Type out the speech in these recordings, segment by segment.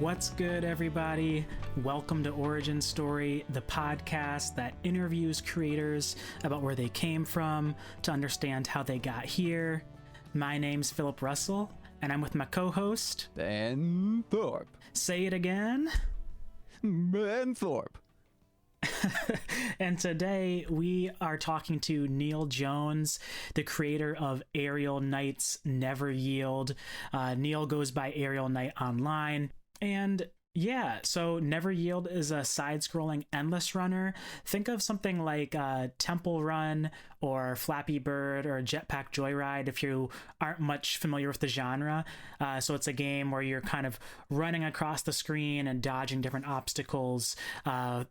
What's good, everybody? Welcome to Origin Story, the podcast that interviews creators about where they came from to understand how they got here. My name's Phillip Russell, and I'm with my co-host, Ben Thorp. Say it again. Ben Thorp. And today we are talking to Neil Jones, the creator of Aerial Knight's Never Yield. Neil goes by Aerial Knight online. And yeah, so Never Yield is a side-scrolling endless runner. Think of something like Temple Run or Flappy Bird or Jetpack Joyride if you aren't much familiar with the genre. So it's a game where you're kind of running across the screen and dodging different obstacles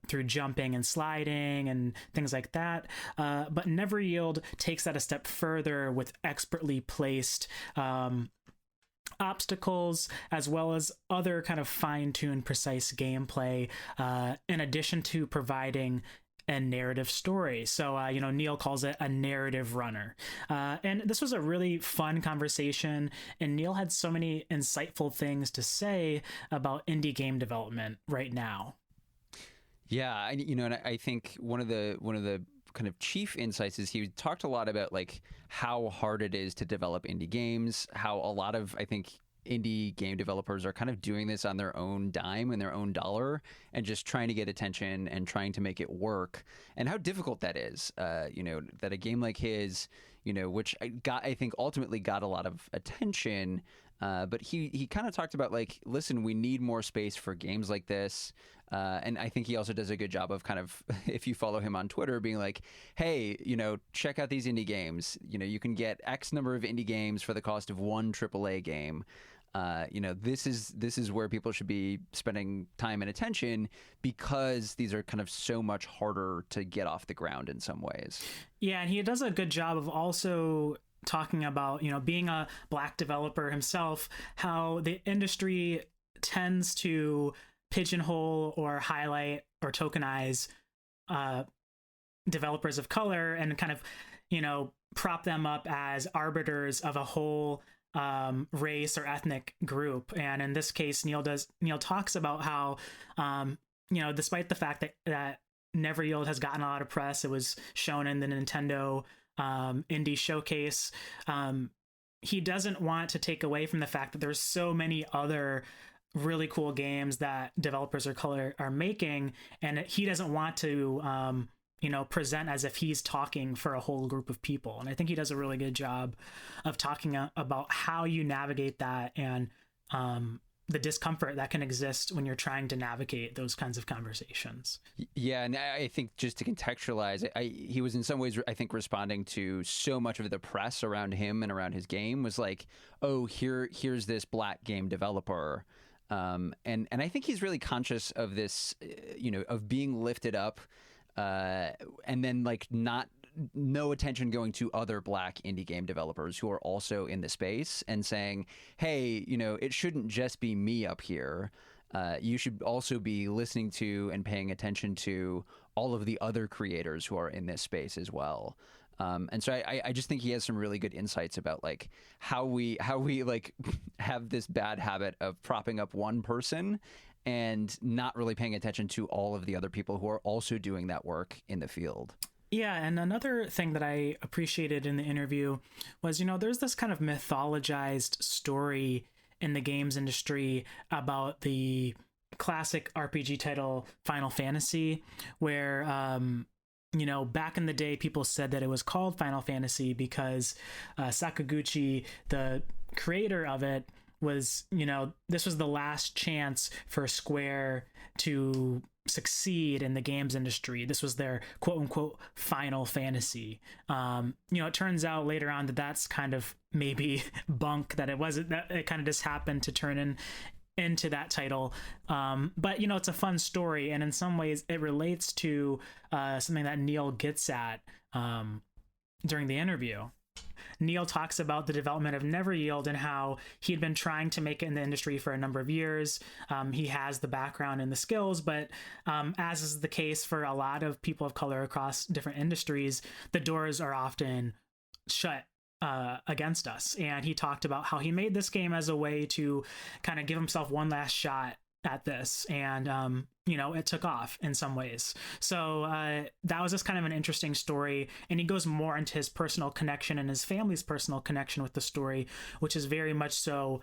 through jumping and sliding and things like that. But Never Yield takes that a step further with expertly placed obstacles, as well as other kind of fine-tuned, precise gameplay, in addition to providing a narrative story. So, Neil calls it a narrative runner. And this was a really fun conversation, and Neil had so many insightful things to say about indie game development right now. Yeah, and I think one of the kind of chief insights is he talked a lot about like how hard it is to develop indie games, how a lot of, I think, indie game developers are kind of doing this on their own dime and their own dollar and just trying to get attention and trying to make it work, and how difficult that is. That a game like his, which I think ultimately got a lot of attention, but he kind of talked about like, listen, we need more space for games like this. And I think he also does a good job of kind of, if you follow him on Twitter, being like, hey, check out these indie games. You can get X number of indie games for the cost of one AAA game. This is where people should be spending time and attention, because these are kind of so much harder to get off the ground in some ways. Yeah, and he does a good job of also talking about, being a Black developer himself, how the industry tends to pigeonhole or highlight or tokenize developers of color and kind of, prop them up as arbiters of a whole race or ethnic group. And in this case, Neil talks about how, despite the fact that Never Yield has gotten a lot of press, it was shown in the Nintendo Indie Showcase, he doesn't want to take away from the fact that there's so many other really cool games that developers of color are making, and he doesn't want to present as if he's talking for a whole group of people. And I think he does a really good job of talking about how you navigate that and the discomfort that can exist when you're trying to navigate those kinds of conversations. Yeah, and I think just to contextualize, he was in some ways, I think, responding to so much of the press around him and around his game was like, oh, here's this Black game developer. And I think he's really conscious of this, of being lifted up, and then like no attention going to other Black indie game developers who are also in the space and saying, hey, it shouldn't just be me up here. You should also be listening to and paying attention to all of the other creators who are in this space as well. And so I just think he has some really good insights about like how we like have this bad habit of propping up one person and not really paying attention to all of the other people who are also doing that work in the field. Yeah, and another thing that I appreciated in the interview was, there's this kind of mythologized story in the games industry about the classic RPG title Final Fantasy, where back in the day, people said that it was called Final Fantasy because Sakaguchi, the creator of it, was, this was the last chance for Square to succeed in the games industry. This was their quote unquote Final Fantasy. It turns out later on that that's kind of maybe bunk, that it wasn't, that it kind of just happened to turn into that title. But it's a fun story, and in some ways it relates to something that Neil gets at during the interview. Neil talks about the development of Never Yield and how he'd been trying to make it in the industry for a number of years. He has the background and the skills, but as is the case for a lot of people of color across different industries, the doors are often shut against us. And he talked about how he made this game as a way to kind of give himself one last shot at this, and it took off in some ways. So that was just kind of an interesting story, and he goes more into his personal connection and his family's personal connection with the story, which is very much so,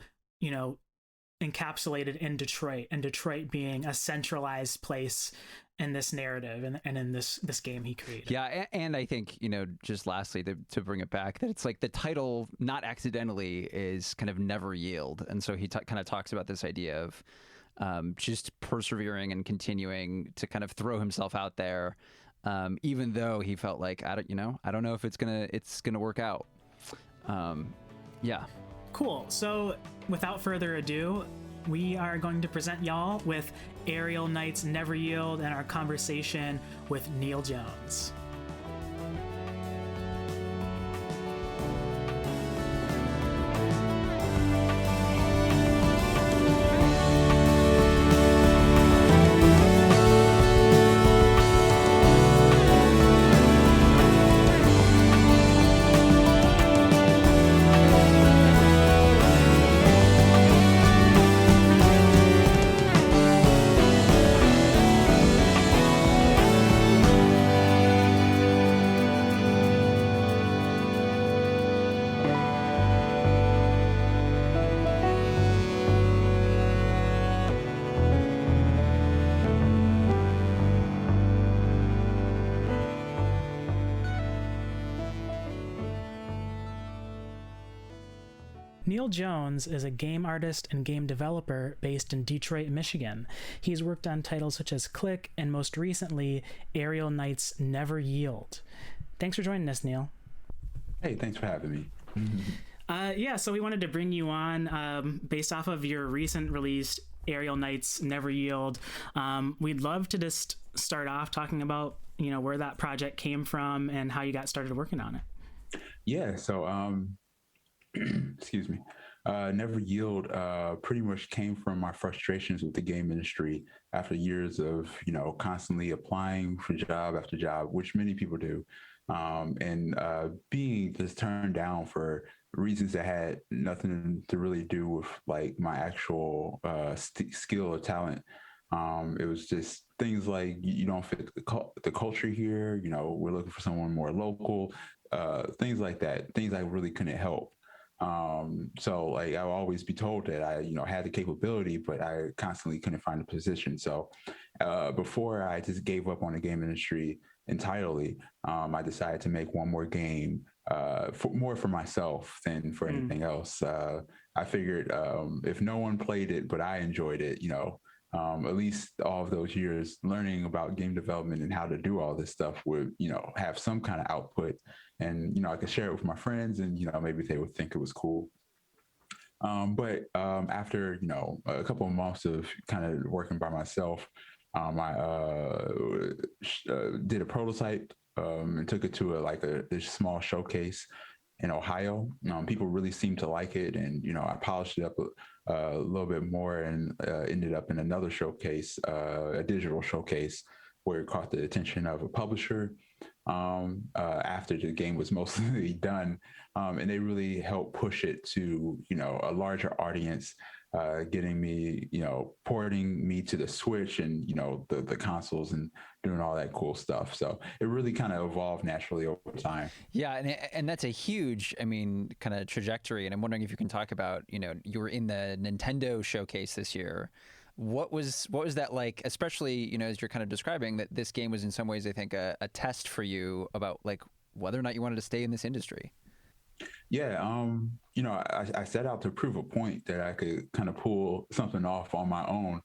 encapsulated in Detroit, and Detroit being a centralized place in this narrative and in this game he created. Yeah, and I think, just lastly to bring it back, that it's like the title, not accidentally, is kind of Never Yield. And so he kind of talks about this idea of just persevering and continuing to kind of throw himself out there, even though he felt like, I don't know if it's gonna work out. Yeah. Cool. So without further ado, we are going to present y'all with Aerial Knight's Never Yield and our conversation with Neil Jones. Neil Jones is a game artist and game developer based in Detroit, Michigan. He's worked on titles such as Clique and most recently Aerial Knight's Never Yield. Thanks for joining us, Neil. Hey, thanks for having me. So we wanted to bring you on based off of your recent release, Aerial Knight's Never Yield. We'd love to just start off talking about, where that project came from and how you got started working on it. Yeah, so excuse me. Never Yield pretty much came from my frustrations with the game industry after years of, constantly applying for job after job, which many people do, and being just turned down for reasons that had nothing to really do with like my actual skill or talent. It was just things like you don't fit the culture here. We're looking for someone more local, things like that, things I really couldn't help. So like I'll always be told that I, had the capability, but I constantly couldn't find a position. So before I just gave up on the game industry entirely, I decided to make one more game more for myself than for anything else. I figured if no one played it, but I enjoyed it, at least all of those years learning about game development and how to do all this stuff would, have some kind of output. And, I could share it with my friends and, maybe they would think it was cool. But after, a couple of months of kind of working by myself, I did a prototype and took it to this small showcase in Ohio. People really seemed to like it. And, I polished it up a little bit more and ended up in another showcase, a digital showcase, where it caught the attention of a publisher after the game was mostly done. And they really helped push it to, a larger audience, getting me, porting me to the Switch and, the consoles and doing all that cool stuff. So it really kind of evolved naturally over time. Yeah. And that's a huge, kind of trajectory. And I'm wondering if you can talk about, you were in the Nintendo showcase this year. What was that like, especially, as you're kind of describing that this game was in some ways, I think, a test for you about like whether or not you wanted to stay in this industry? Yeah, I set out to prove a point that I could kind of pull something off on my own.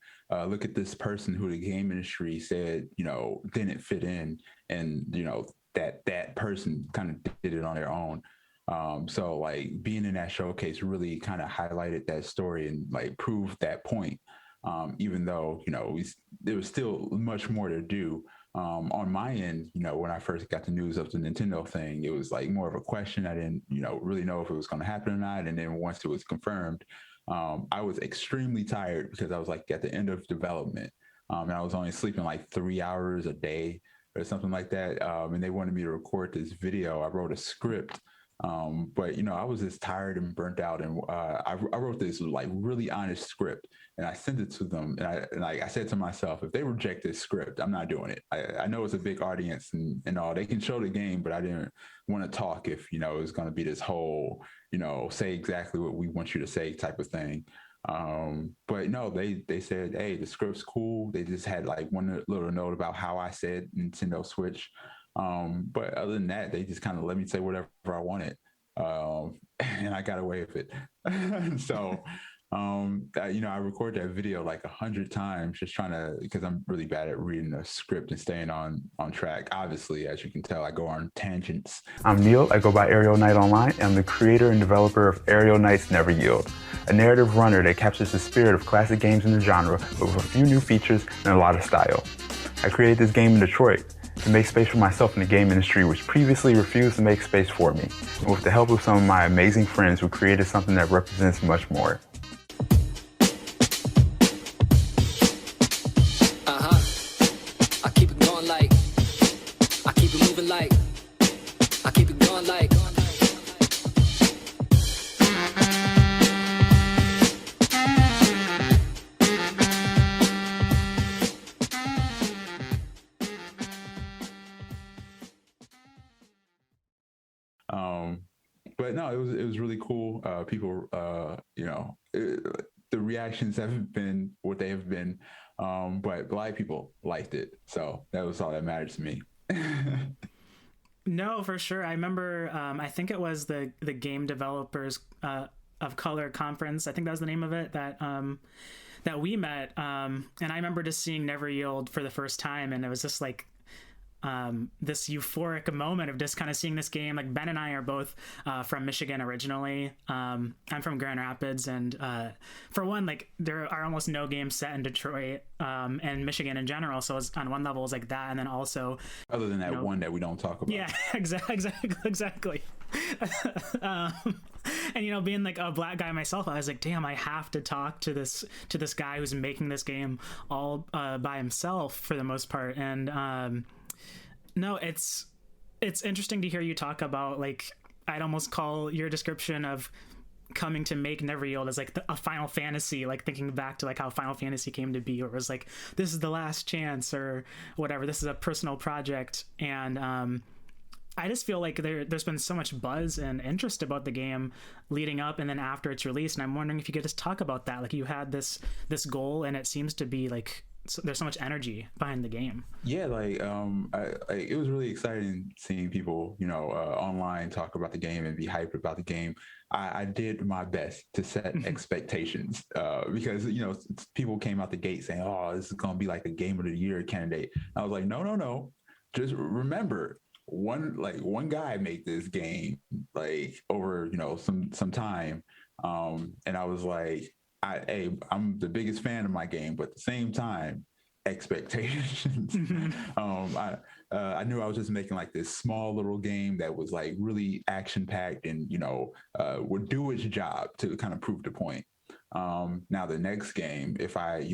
Look at this person who the game industry said, didn't fit in, and, that person kind of did it on their own. So like being in that showcase really kind of highlighted that story and like proved that point. Even though, there was still much more to do. On my end, when I first got the news of the Nintendo thing, it was like more of a question. I didn't, really know if it was going to happen or not. And then once it was confirmed, I was extremely tired because I was like at the end of development. And I was only sleeping like 3 hours a day or something like that. And they wanted me to record this video. I wrote a script But I was just tired and burnt out, and I wrote this like really honest script, and I sent it to them, and I said to myself, if they reject this script, I'm not doing it. I know it's a big audience and all, they can show the game, but I didn't want to talk if it was going to be this whole say exactly what we want you to say type of thing. But no, they said, hey, the script's cool. They just had like one little note about how I said Nintendo Switch. But other than that, they just kind of let me say whatever I wanted. And I got away with it. So, I record that video like 100 times just trying to, because I'm really bad at reading the script and staying on track. Obviously, as you can tell, I go on tangents. I'm Neil. I go by Aerial Knight online. And I'm the creator and developer of Aerial Knight's Never Yield, a narrative runner that captures the spirit of classic games in the genre with a few new features and a lot of style. I created this game in Detroit to make space for myself in the game industry, which previously refused to make space for me, and with the help of some of my amazing friends who created something that represents much more. I keep it going like, I keep it moving like, I keep it going like. But no, it was really cool. People, the reactions haven't been what they have been, but Black people liked it, so that was all that mattered to me. No, for sure. I remember, I think it was the Game Developers of Color Conference. I think that was the name of it, that we met. And I remember just seeing Never Yield for the first time, and it was just like this euphoric moment of just kind of seeing this game. Like, Ben and I are both from Michigan originally. I'm from Grand Rapids, and for one, like, there are almost no games set in Detroit and Michigan in general. So it's, on one level, it's like that, and then also other than that one that we don't talk about. Yeah, exactly. And being like a Black guy myself, I was like, damn, I have to talk to this guy who's making this game all by himself for the most part. And no, it's interesting to hear you talk about, like, I'd almost call your description of coming to make Never Yield as like a Final Fantasy, like thinking back to like how Final Fantasy came to be, or it was like, this is the last chance or whatever, this is a personal project. And I just feel like there's been so much buzz and interest about the game leading up and then after its release, and I'm wondering if you could just talk about that. Like, you had this goal, and it seems to be like, there's so much energy behind the game. Yeah, like it was really exciting seeing people online talk about the game and be hyped about the game. I did my best to set expectations because people came out the gate saying, oh, this is gonna be like a Game of the Year candidate. I was like, no, just remember, one guy made this game like over some time, and I was like, I'm the biggest fan of my game, but at the same time, expectations. I knew I was just making like this small little game that was like really action packed and would do its job to kind of prove the point. Now the next game, if I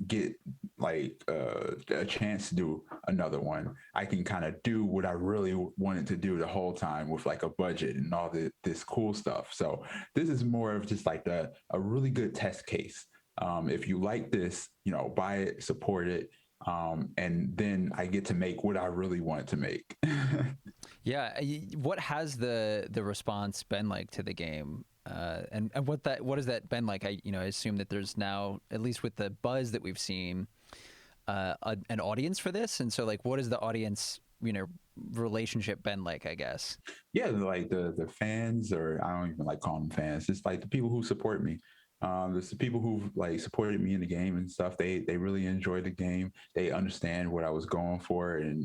get like a chance to do another one, I can kind of do what I really wanted to do the whole time with like a budget and all this cool stuff. So this is more of just like a really good test case. If you like this, buy it, support it, and then I get to make what I really want to make. Yeah, what has the response been like to the game? And what has that been like? I assume that there's now, at least with the buzz that we've seen, an audience for this. And so, like, what is the audience relationship been like, I guess? Yeah, like the fans, or I don't even like calling them fans. It's like the people who support me. There's the people who've like supported me in the game and stuff. They really enjoy the game. They understand what I was going for, and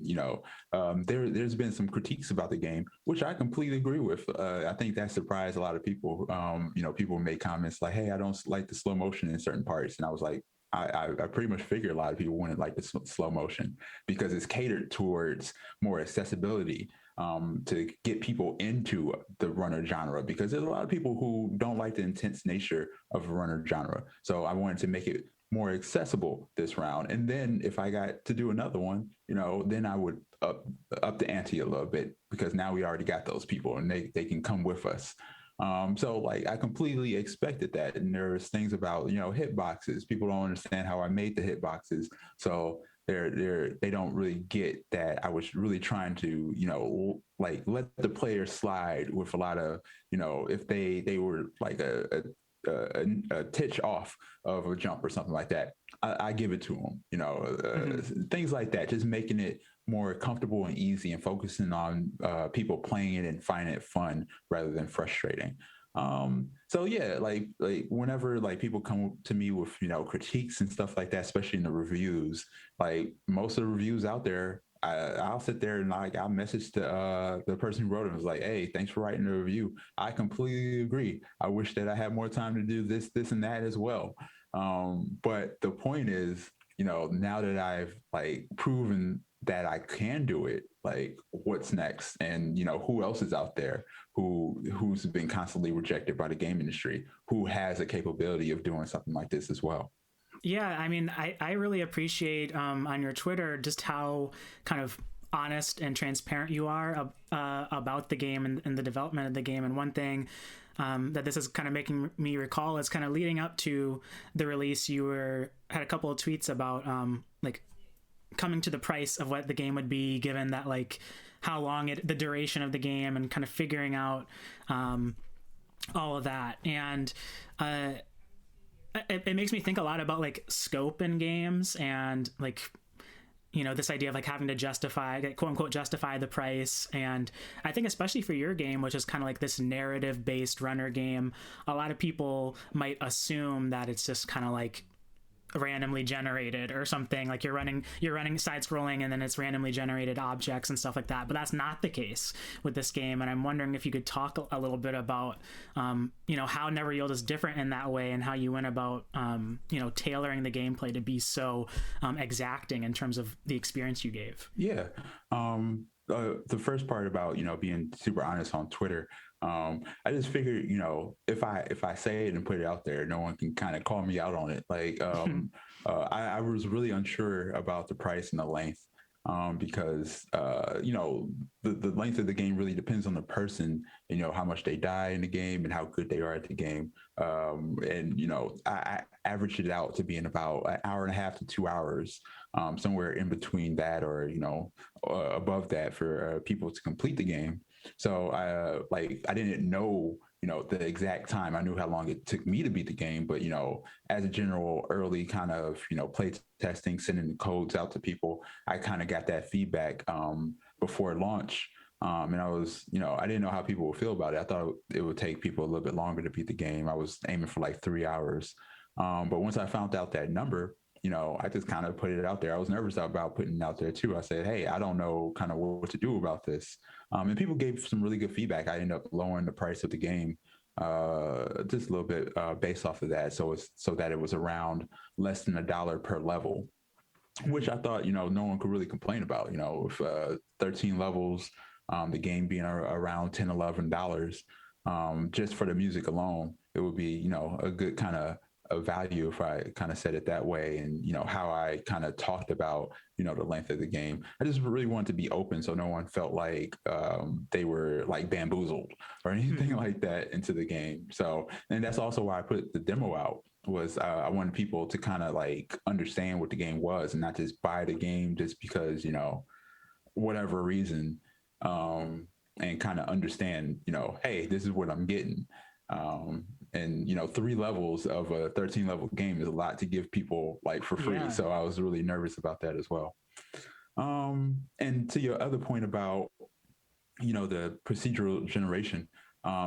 there's been some critiques about the game, which I completely agree with. I think that surprised a lot of people. People made comments like, "Hey, I don't like the slow motion in certain parts," and I was like, I pretty much figured a lot of people wouldn't like the slow motion because it's catered towards more accessibility. To get people into the runner genre, because there's a lot of people who don't like the intense nature of a runner genre. So I wanted to make it more accessible this round. And then if I got to do another one, then I would up the ante a little bit, because now we already got those people and they can come with us. So like I completely expected that. And there's things about, hitboxes. People don't understand how I made the hitboxes. So they don't really get that I was really trying to, like let the player slide with a lot of, if they were like a titch off of a jump or something like that, I give it to them, things like that, just making it more comfortable and easy and focusing on people playing it and finding it fun rather than frustrating. So yeah, like whenever like people come to me with, critiques and stuff like that, especially in the reviews, like most of the reviews out there, I'll sit there and like I'll message the person who wrote it. Was like, hey, thanks for writing the review. I completely agree. I wish that I had more time to do this, and that as well. But the point is, now that I've like proven that I can do it, like what's next? And who else is out there who's been constantly rejected by the game industry, who has a capability of doing something like this as well? Yeah, I mean, I really appreciate on your Twitter just how kind of honest and transparent you are about the game and the development of the game. And one thing that this is kind of making me recall is kind of leading up to the release, you had a couple of tweets about like coming to the price of what the game would be, given that like how long the duration of the game, and kind of figuring out all of that. And it makes me think a lot about like scope in games, and like, this idea of like having to justify, quote unquote, justify the price. And I think especially for your game, which is kind of like this narrative based runner game, a lot of people might assume that it's just kind of like randomly generated or something, like you're running side scrolling and then it's randomly generated objects and stuff like that. But that's not the case with this game. And I'm wondering if you could talk a little bit about how Never Yield is different in that way, and how you went about tailoring the gameplay to be so exacting in terms of the experience you gave. Yeah. The first part about being super honest on Twitter, I just figured, if I say it and put it out there, no one can kind of call me out on it. Like, I was really unsure about the price and the length, because, the length of the game really depends on the person, how much they die in the game and how good they are at the game. I averaged it out to being about an hour and a half to 2 hours, somewhere in between that, or, above that, for people to complete the game. So I didn't know, the exact time. I knew how long it took me to beat the game, but, as a general early kind of, play testing, sending the codes out to people, I kind of got that feedback before launch. And I was, I didn't know how people would feel about it. I thought it would take people a little bit longer to beat the game. I was aiming for like 3 hours. But once I found out that number, I just kind of put it out there. I was nervous about putting it out there too. I said, hey, I don't know kind of what to do about this. And people gave some really good feedback. I ended up lowering the price of the game just a little bit based off of that. So that it was around less than $1 per level, which I thought, no one could really complain about, with 13 levels, the game being around $10, $11, just for the music alone, it would be, a good kind of a value if I kind of said it that way. And, how I kind of talked about, the length of the game. I just really wanted to be open, so no one felt like they were like bamboozled or anything like that into the game. So, and that's also why I put the demo out, was I wanted people to kind of like understand what the game was and not just buy the game just because, whatever reason, and kind of understand, hey, this is what I'm getting. And 3 levels of a 13 level game is a lot to give people like for free. Yeah. So I was really nervous about that as well. And to your other point about, the procedural generation,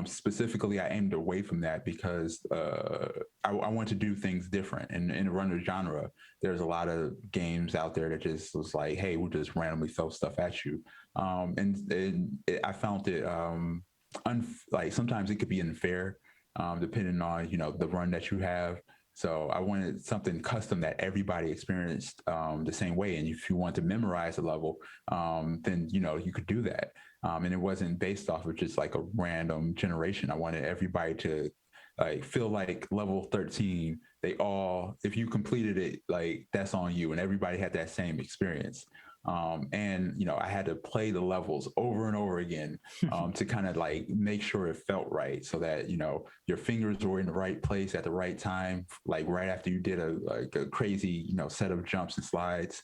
specifically, I aimed away from that because I want to do things different. And in the runner genre, there's a lot of games out there that just was like, hey, we'll just randomly throw stuff at you. I found it like sometimes it could be unfair, depending on, the run that you have. So I wanted something custom that everybody experienced the same way. And if you want to memorize a level, then, you could do that. And it wasn't based off of just like a random generation. I wanted everybody to like feel like level 13, if you completed it, like that's on you, and everybody had that same experience. And I had to play the levels over and over again to kind of like make sure it felt right, so that your fingers were in the right place at the right time, like right after you did a crazy set of jumps and slides.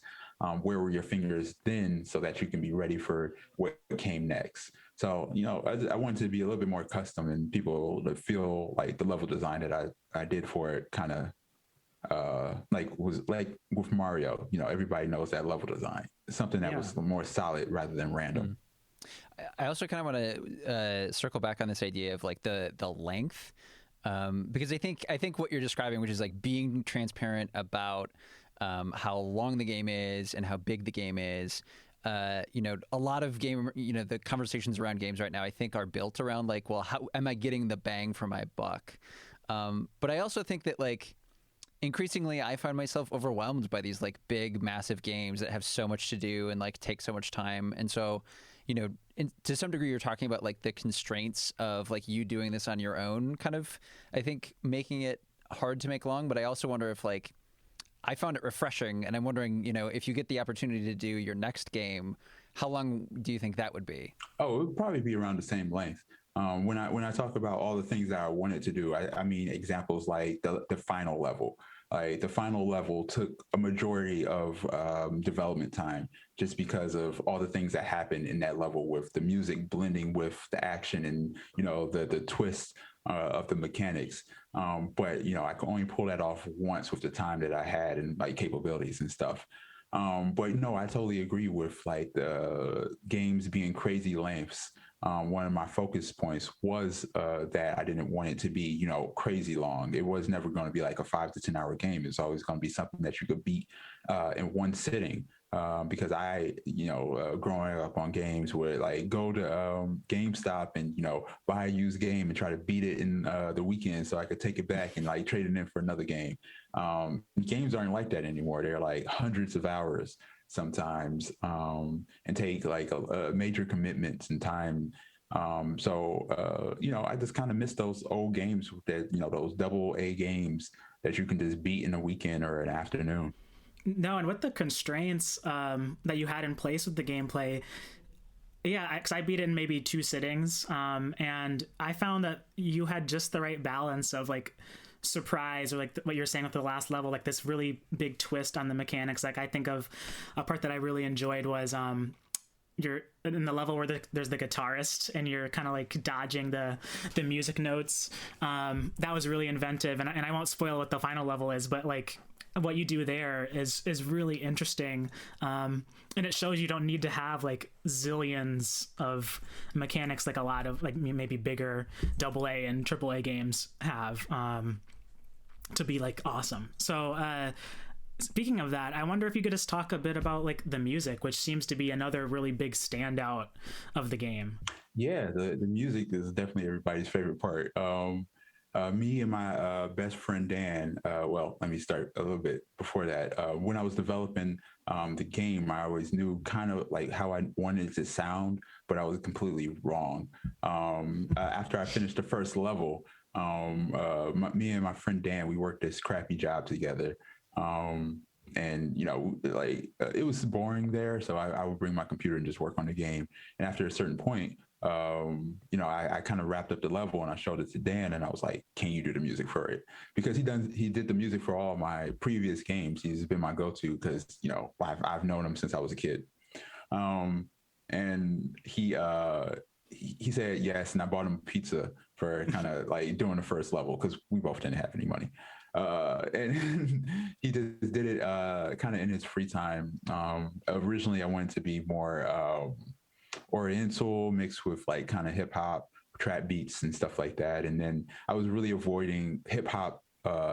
Where were your fingers then, so that you can be ready for what came next? So, I wanted to be a little bit more custom, and people to feel like the level design that I did for it kind of like was like with Mario. Everybody knows that level design. Something that was more solid rather than random. I also kind of want to circle back on this idea of like the length, because I think what you're describing, which is like being transparent about how long the game is and how big the game is. A lot of the conversations around games right now, I think, are built around like, well, how am I getting the bang for my buck? But I also think that like increasingly I find myself overwhelmed by these like big, massive games that have so much to do and like take so much time. And so, to some degree, you're talking about like the constraints of like you doing this on your own, kind of, I think, making it hard to make long. But I also wonder if like, I found it refreshing, and I'm wondering, if you get the opportunity to do your next game, how long do you think that would be? Oh, it would probably be around the same length. When I talk about all the things that I wanted to do, I mean examples like the final level. Like the final level took a majority of development time, just because of all the things that happened in that level, with the music blending with the action and the twist of the mechanics. But I could only pull that off once with the time that I had and like capabilities and stuff. But no, I totally agree with like the games being crazy lengths. One of my focus points was that I didn't want it to be, crazy long. It was never going to be like a 5 to 10 hour game. It's always going to be something that you could beat in one sitting. Because I, growing up on games would like go to GameStop and, buy a used game and try to beat it in the weekend so I could take it back and like trade it in for another game. Games aren't like that anymore. They're like hundreds of hours sometimes, and take like major commitments and time. I just kind of miss those old games that, those double A games that you can just beat in a weekend or an afternoon. No, and with the constraints that you had in place with the gameplay, yeah, because I beat it in maybe 2 sittings, and I found that you had just the right balance of like surprise, or like what you're saying with the last level, like this really big twist on the mechanics. Like I think of a part that I really enjoyed was you're in the level where there's the guitarist and you're kind of like dodging the music notes. That was really inventive, and I won't spoil what the final level is, but like what you do there is really interesting, and it shows you don't need to have like zillions of mechanics like a lot of like maybe bigger AA and AAA games have to be like awesome. So speaking of that, I wonder if you could just talk a bit about like the music, which seems to be another really big standout of the game. Yeah, the music is definitely everybody's favorite part. Me and my best friend Dan, well, let me start a little bit before that. When I was developing the game, I always knew kind of like how I wanted it to sound, but I was completely wrong. After I finished the first level, me and my friend Dan, we worked this crappy job together. And it was boring there, so I would bring my computer and just work on the game. And after a certain point, I kind of wrapped up the level and I showed it to Dan, and I was like, can you do the music for it? Because he did the music for all my previous games. He's been my go-to because, I've known him since I was a kid. And he said yes, and I bought him pizza for kind of like doing the first level because we both didn't have any money. And he just did it kind of in his free time. Originally, I wanted to be more Oriental mixed with like kind of hip hop, trap beats and stuff like that. And then I was really avoiding hip hop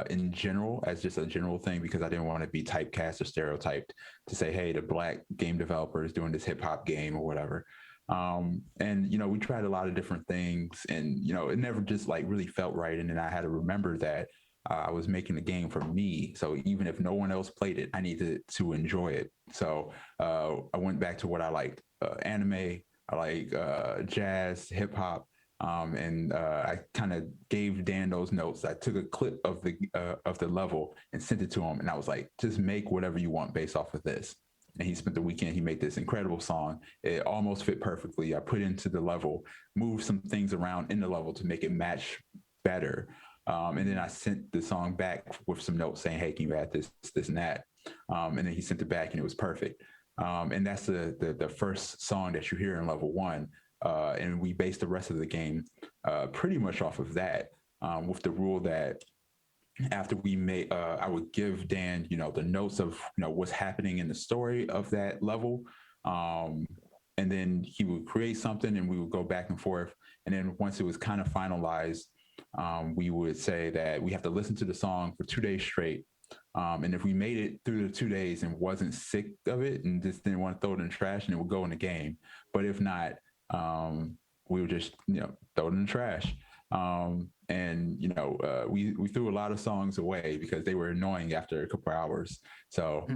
in general as just a general thing because I didn't want to be typecast or stereotyped to say, hey, the Black game developer is doing this hip hop game or whatever. And we tried a lot of different things, and it never just like really felt right. And then I had to remember that I was making the game for me. So even if no one else played it, I needed to enjoy it. So I went back to what I liked, anime, I like jazz, hip hop. And I kind of gave Dan those notes. I took a clip of the level and sent it to him. And I was like, just make whatever you want based off of this. and he spent the weekend. He made this incredible song. It almost fit perfectly. I put into the level, moved some things around in the level to make it match better. And then I sent the song back with some notes saying, hey, can you add this, this, and that? And then he sent it back, and it was perfect. And that's the first song that you hear in level 1. And we based the rest of the game pretty much off of that, with the rule that after we made, I would give Dan, the notes of, what's happening in the story of that level. And then he would create something, and we would go back and forth. And then once it was kind of finalized, we would say that we have to listen to the song for 2 days straight. And if we made it through the 2 days and wasn't sick of it and just didn't want to throw it in the trash, and it would go in the game. But if not, we would just, throw it in the trash. And we threw a lot of songs away because they were annoying after a couple hours. So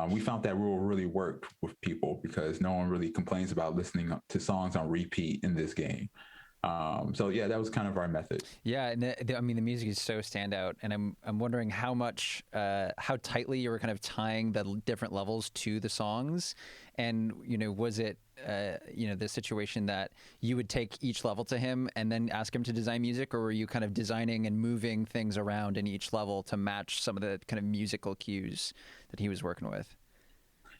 we found that rule really worked with people because no one really complains about listening to songs on repeat in this game. So yeah, that was kind of our method. Yeah, and the music is so standout, and I'm wondering how much, how tightly you were kind of tying the different levels to the songs, and was it the situation that you would take each level to him and then ask him to design music, or were you kind of designing and moving things around in each level to match some of the kind of musical cues that he was working with?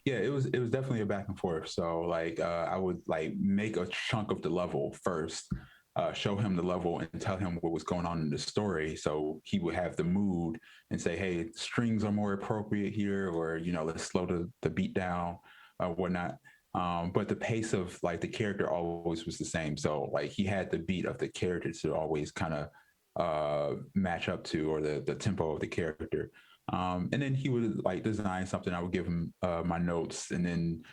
Yeah, it was definitely a back and forth. So I would make a chunk of the level first, show him the level and tell him what was going on in the story. So he would have the mood and say, hey, strings are more appropriate here, or, let's slow the beat down, whatnot. But the pace of the character always was the same. So he had the beat of the character to always kind of match up to, or the tempo of the character. And then he would design something. I would give him my notes, and then,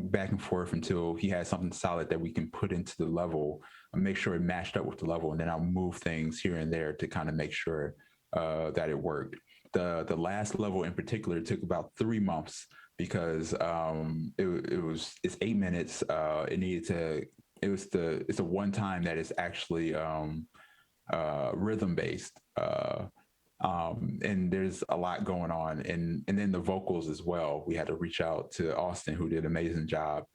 back and forth until he had something solid that we can put into the level and make sure it matched up with the level. And then I'll move things here and there to kind of make sure that it worked. The last level in particular took about 3 months because it's 8 minutes. It's a one time that is actually rhythm based. And there's a lot going on, and then the vocals as well. We had to reach out to Austin, who did an amazing job.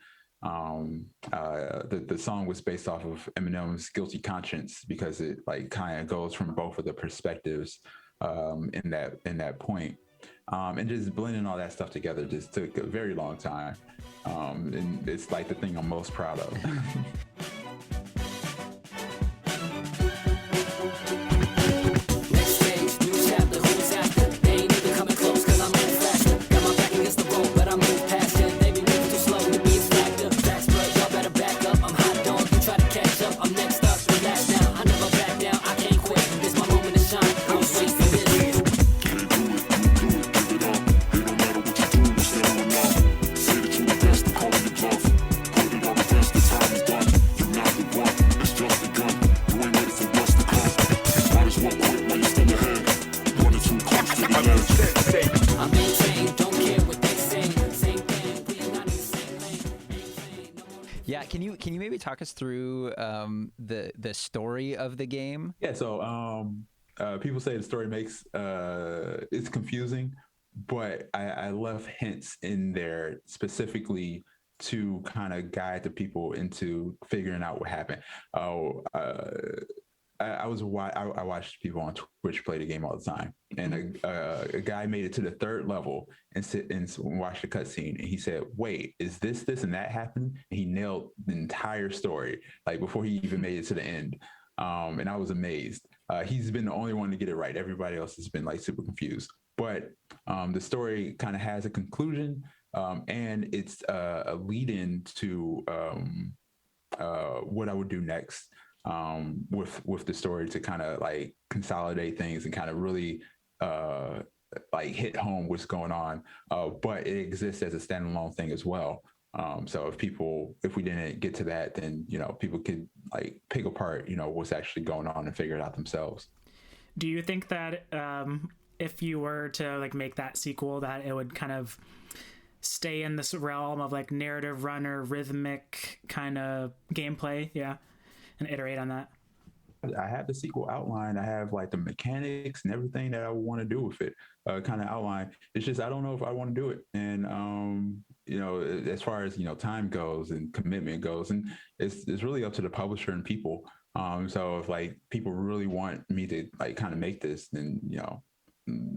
The song was based off of Eminem's "Guilty Conscience" because it kind of goes from both of the perspectives in that point. And just blending all that stuff together just took a very long time, and it's the thing I'm most proud of. Yeah, can you maybe talk us through the story of the game? Yeah, so people say the story makes it's confusing, but I left hints in there specifically to kind of guide the people into figuring out what happened. I watched people on Twitch play the game all the time, and a guy made it to the 3rd level and sit and watch the cutscene, and he said, "Wait, is this and that happened?" And he nailed the entire story before he even made it to the end, and I was amazed. He's been the only one to get it right. Everybody else has been super confused, but the story kind of has a conclusion, and it's a lead-in to what I would do next. With the story to kind of consolidate things and kind of really hit home what's going on, but it exists as a standalone thing as well. So if we didn't get to that, then people could pick apart what's actually going on and figure it out themselves. Do you think that if you were to make that sequel, that it would kind of stay in this realm of narrative runner, rhythmic kind of gameplay? Yeah. And iterate on that? I have the sequel outlined. I have like the mechanics and everything that I want to do with it, kind of outlined. It's just I don't know if I want to do it. And you know, as far as time goes and commitment goes, and it's really up to the publisher and people. So if like people really want me to like kind of make this, then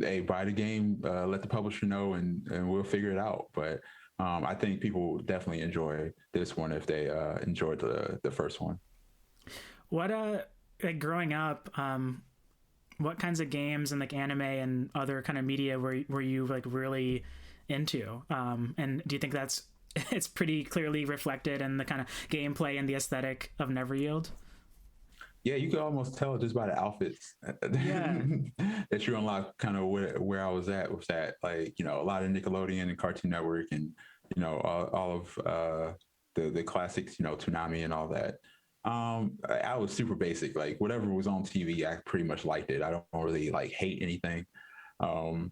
hey, buy the game, let the publisher know, and we'll figure it out. But I think people definitely enjoy this one if they enjoyed the first one. What like growing up, what kinds of games and like anime and other kind of media were you like really into? And do you think that's it's pretty clearly reflected in the kind of gameplay and the aesthetic of Neveryield? Yeah, you could almost tell just by the outfits Yeah. that you unlock kind of where I was at like, a lot of Nickelodeon and Cartoon Network and, all of the classics, Toonami and all that. I was super basic, like whatever was on TV, I pretty much liked it. I don't really like hate anything. Um,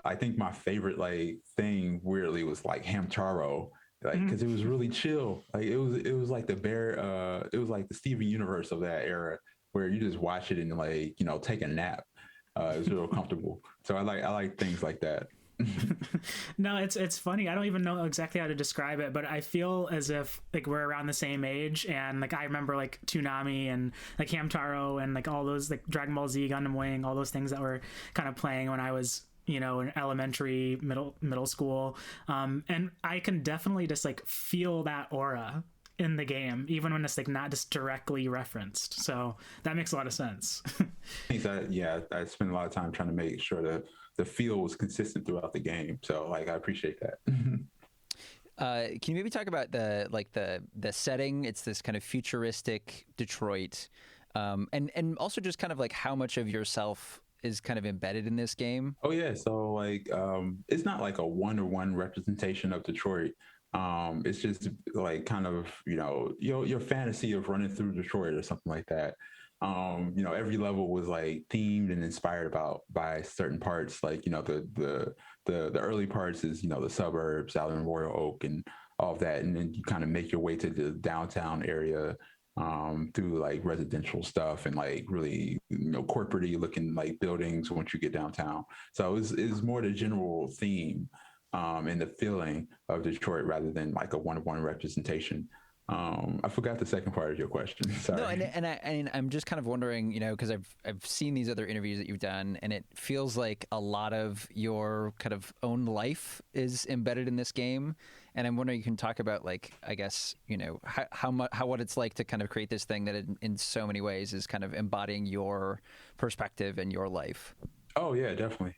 I think my favorite like thing weirdly was like Hamtaro, like because it was really chill. Like it was like it was like the Steven Universe of that era where you just watch it and like take a nap. It was real comfortable. So I like things like that. No, it's funny. I don't even know exactly how to describe it, but I feel as if like we're around the same age, and like I remember like Toonami and like Hamtaro and like all those like Dragon Ball Z, Gundam Wing, all those things that were kind of playing when I was in elementary, middle school, and I can definitely just like feel that aura in the game, even when it's like not just directly referenced. So that makes a lot of sense. I spent a lot of time trying to make sure that the feel was consistent throughout the game. So like I appreciate that. Can you maybe talk about the setting? It's this kind of futuristic Detroit, and also just kind of like how much of yourself is kind of embedded in this game. Oh yeah, so like it's not like a one-to-one representation of Detroit. It's just like kind of your fantasy of running through Detroit or something like that. Every level was like themed and inspired by certain parts. Like the early parts is the suburbs out in Royal Oak and all of that, and then you kind of make your way to the downtown area through like residential stuff and like really corporate-y looking like buildings once you get downtown. So it's more the general theme and the feeling of Detroit rather than like a one-to-one representation. I forgot the second part of your question. Sorry. No, and I'm just kind of wondering, because I've seen these other interviews that you've done, and it feels like a lot of your kind of own life is embedded in this game. And I'm wondering, you can talk about like, I guess, how what it's like to kind of create this thing that in so many ways is kind of embodying your perspective and your life. Oh yeah, definitely.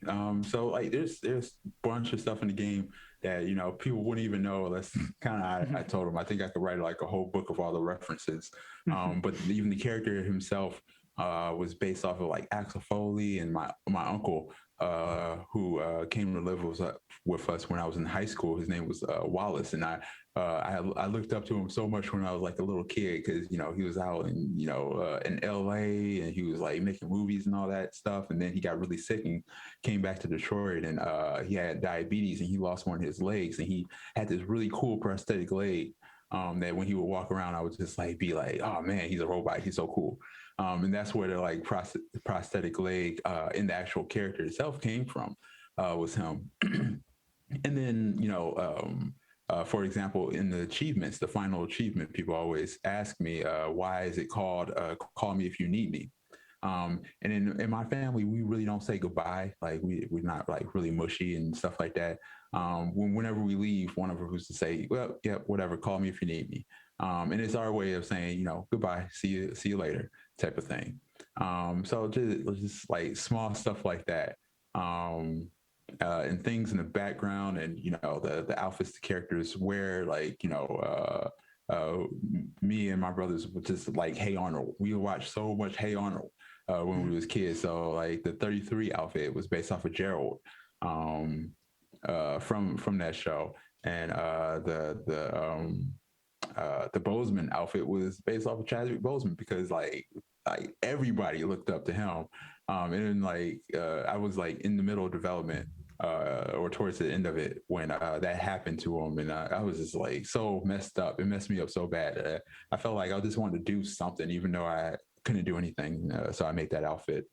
So like there's a bunch of stuff in the game that people wouldn't even know unless kind of I told them. I think I could write like a whole book of all the references. But even the character himself was based off of like Axel Foley and my uncle who came to live with us when I was in high school. His name was Wallace, and I looked up to him so much when I was like a little kid because he was out in L.A. and he was like making movies and all that stuff, and then he got really sick and came back to Detroit, and he had diabetes and he lost one of his legs, and he had this really cool prosthetic leg that when he would walk around, I would just like be like, oh man, he's a robot, he's so cool. And that's where the like prosthetic leg in the actual character itself came from, was him. And then, for example, in the achievements, the final achievement, people always ask me, why is it called Call Me If You Need Me? And in my family, we really don't say goodbye. Like we're not like really mushy and stuff like that. Whenever we leave, one of us was to say, well, yeah, whatever, call me if you need me. And it's our way of saying, goodbye, see you later type of thing. So just like small stuff like that. And things in the background and, the outfits the characters wear, like, me and my brothers would just like Hey Arnold. We would watch so much Hey Arnold when we was kids. So like the 33 outfit was based off of Gerald from that show. And the Bozeman outfit was based off of Chadwick Boseman because like everybody looked up to him. And then like I was like in the middle of development or towards the end of it when that happened to him, and I was just like so messed up. It messed me up so bad. I felt like I just wanted to do something, even though I couldn't do anything. So I made that outfit.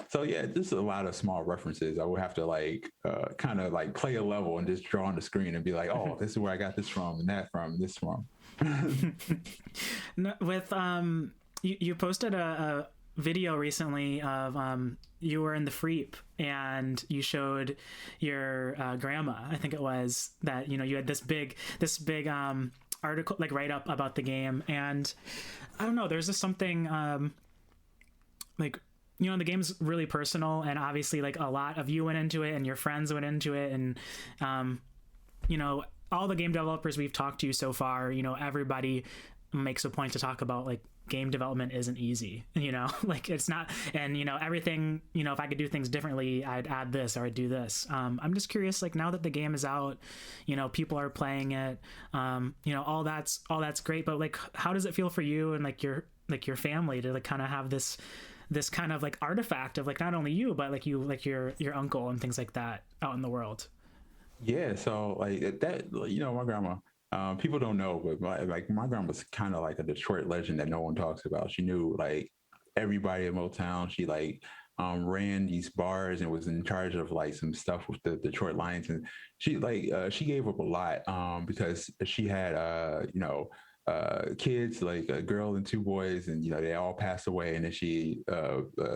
So yeah, just a lot of small references. I would have to like kind of like play a level and just draw on the screen and be like, oh, this is where I got this from and that from and this from. With you posted a video recently of you were in the Phillip and you showed your grandma, I think it was, that you had this big article, like write up about the game. And I don't know, there's just something like, the game's really personal, and obviously like a lot of you went into it and your friends went into it, and all the game developers we've talked to so far, everybody makes a point to talk about like game development isn't easy, like it's not, and everything, if I could do things differently, I'd add this or I'd do this. I'm just curious, like now that the game is out, people are playing it, all that's great, but like how does it feel for you and like your family to like kind of have this kind of like artifact of like not only you but like your uncle and things like that out in the world? Yeah, so like that, my grandma, people don't know, but my grandma's kind of like a Detroit legend that no one talks about. She knew like everybody in Motown. She like ran these bars and was in charge of like some stuff with the Detroit Lions, and she she gave up a lot because she had kids, like a girl and two boys, and they all passed away, and then she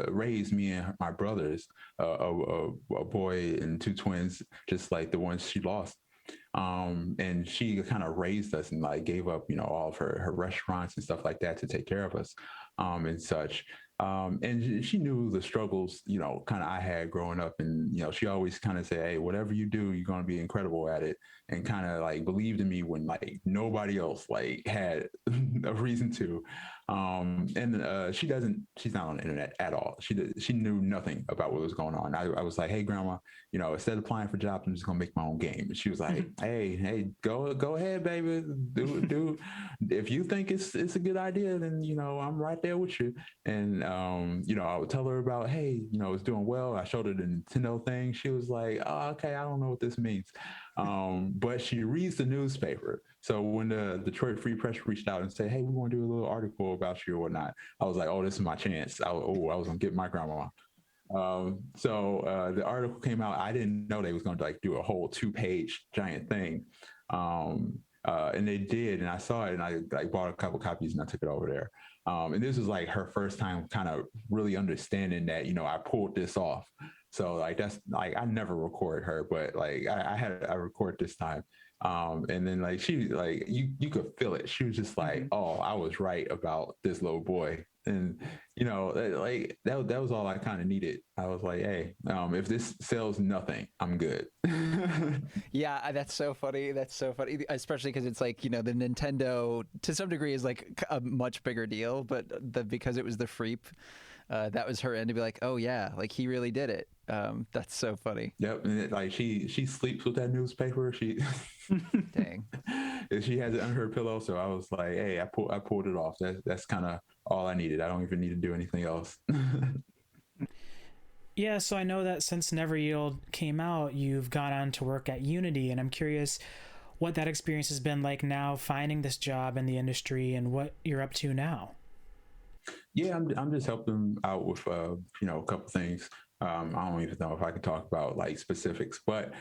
raised me and my brothers, a boy and two twins, just like the ones she lost. And she kind of raised us and like gave up, all of her restaurants and stuff like that to take care of us, and such. And she knew the struggles, kind of I had growing up, and, she always kind of said, hey, whatever you do, you're going to be incredible at it. And kind of like believed in me when like nobody else like had a reason to. She's not on the internet at all. She knew nothing about what was going on. I was like, hey, grandma, instead of applying for jobs, I'm just going to make my own game. And she was like, hey, go ahead, baby. Do. If you think it's a good idea, then, I'm right there with you. And, I would tell her about, hey, it's doing well. I showed her the Nintendo thing. She was like, oh, okay, I don't know what this means. But she reads the newspaper. So when the Detroit Free Press reached out and said, hey, we want to do a little article about you or whatnot, I was like, oh, this is my chance. I was going to get my grandma. So the article came out. I didn't know they was going to like do a whole 2-page giant thing. And they did. And I saw it and I like bought a couple copies and I took it over there. And this was like her first time kind of really understanding that, I pulled this off. So like, that's like, I never record her, but like I record this time. And then like, she like, you could feel it. She was just like, oh, I was right about this little boy. And, like that was all I kind of needed. I was like, hey, if this sells nothing, I'm good. Yeah, that's so funny. That's so funny, especially because it's like, the Nintendo to some degree is like a much bigger deal, but because it was the Phillip, that was her end to be like, oh yeah, like he really did it. That's so funny. Yep, and like she sleeps with that newspaper. She dang, she has it under her pillow. So I was like, hey, I pulled it off. That's kind of all I needed. I don't even need to do anything else. Yeah, so I know that since Never Yield came out, you've gone on to work at Unity, and I'm curious what that experience has been like now, finding this job in the industry, and what you're up to now. Yeah, I'm just helping out with a couple things. I don't even know if I can talk about like specifics, but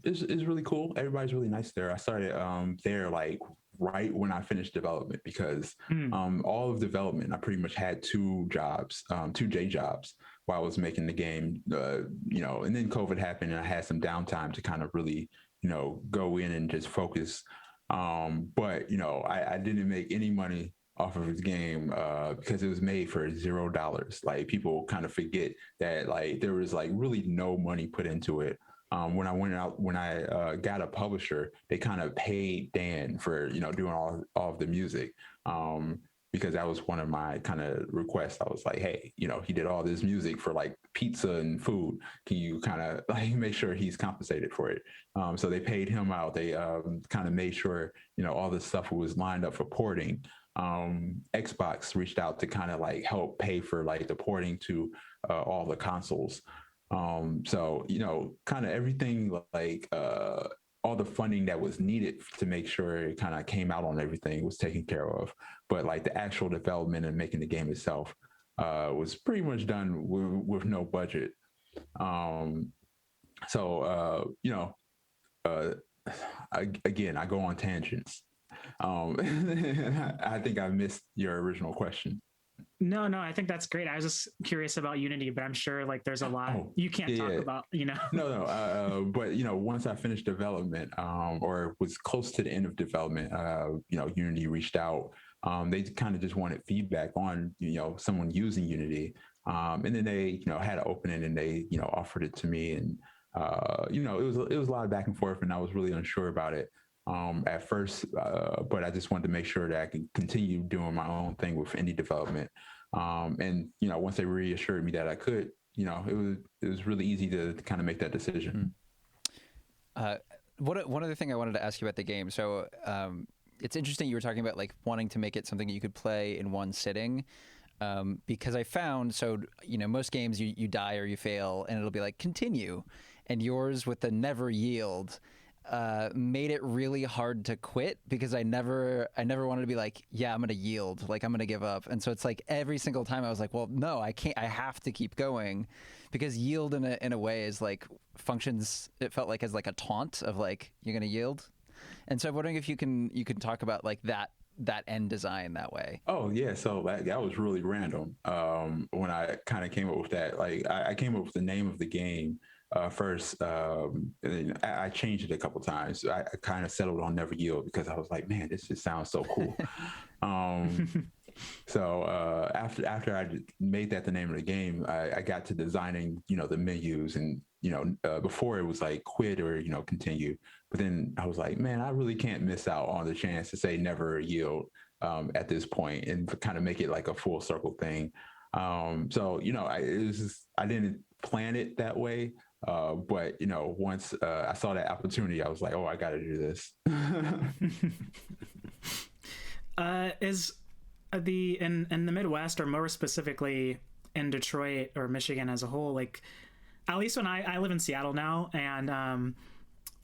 it's really cool. Everybody's really nice there. I started there like right when I finished development because all of development, I pretty much had two day jobs while I was making the game, and then COVID happened and I had some downtime to kind of really, go in and just focus. But, I didn't make any money off of his game because it was made for $0. Like people kind of forget that like there was like really no money put into it. When I got a publisher, they kind of paid Dan for doing all of the music because that was one of my kind of requests. I was like, hey, he did all this music for like pizza and food. Can you kind of like make sure he's compensated for it? So they paid him out. They kind of made sure all this stuff was lined up for porting. Xbox reached out to kind of like help pay for like the porting to all the consoles. So, kind of everything like all the funding that was needed to make sure it kind of came out on everything was taken care of. But like the actual development and making the game itself was pretty much done with no budget. You know, again, I go on tangents. I think I missed your original question. No, I think that's great. I was just curious about Unity, but I'm sure like there's a lot you can't talk about, you know. But you know, once I finished development, or was close to the end of development, you know, Unity reached out. They kind of just wanted feedback on, you know, someone using Unity, and then they, you know, had an opening and they, you know, offered it to me, and you know, it was a lot of back and forth, and I was really unsure about it at first, but I just wanted to make sure that I could continue doing my own thing with indie development. And you know, once they reassured me that I could, you know, it was really easy to kind of make that decision. One other thing I wanted to ask you about the game. So it's interesting you were talking about like wanting to make it something you could play in one sitting. Because I found, so, you know, most games you die or you fail and it'll be like continue, and yours with the never yield made it really hard to quit, because I never wanted to be like, yeah, I'm going to yield, like I'm going to give up. And so it's like every single time I was like, well, no, I can't, I have to keep going, because yield in a way is like functions, it felt like as like a taunt of like, you're going to yield. And so I'm wondering if you can talk about like that end design that way. Oh yeah, so that was really random. When I kind of came up with that, like I came up with the name of the game first. And I changed it a couple times. I kind of settled on Never Yield because I was like, man, this just sounds so cool. So after I made that the name of the game, I got to designing, you know, the menus, and you know, before it was like quit or, you know, continue. But then I was like, man, I really can't miss out on the chance to say never yield at this point, and kind of make it like a full circle thing. So, you know, I didn't plan it that way. But, you know, once I saw that opportunity, I was like, oh, I got to do this. Is in the Midwest, or more specifically in Detroit or Michigan as a whole, like, at least when I live in Seattle now, and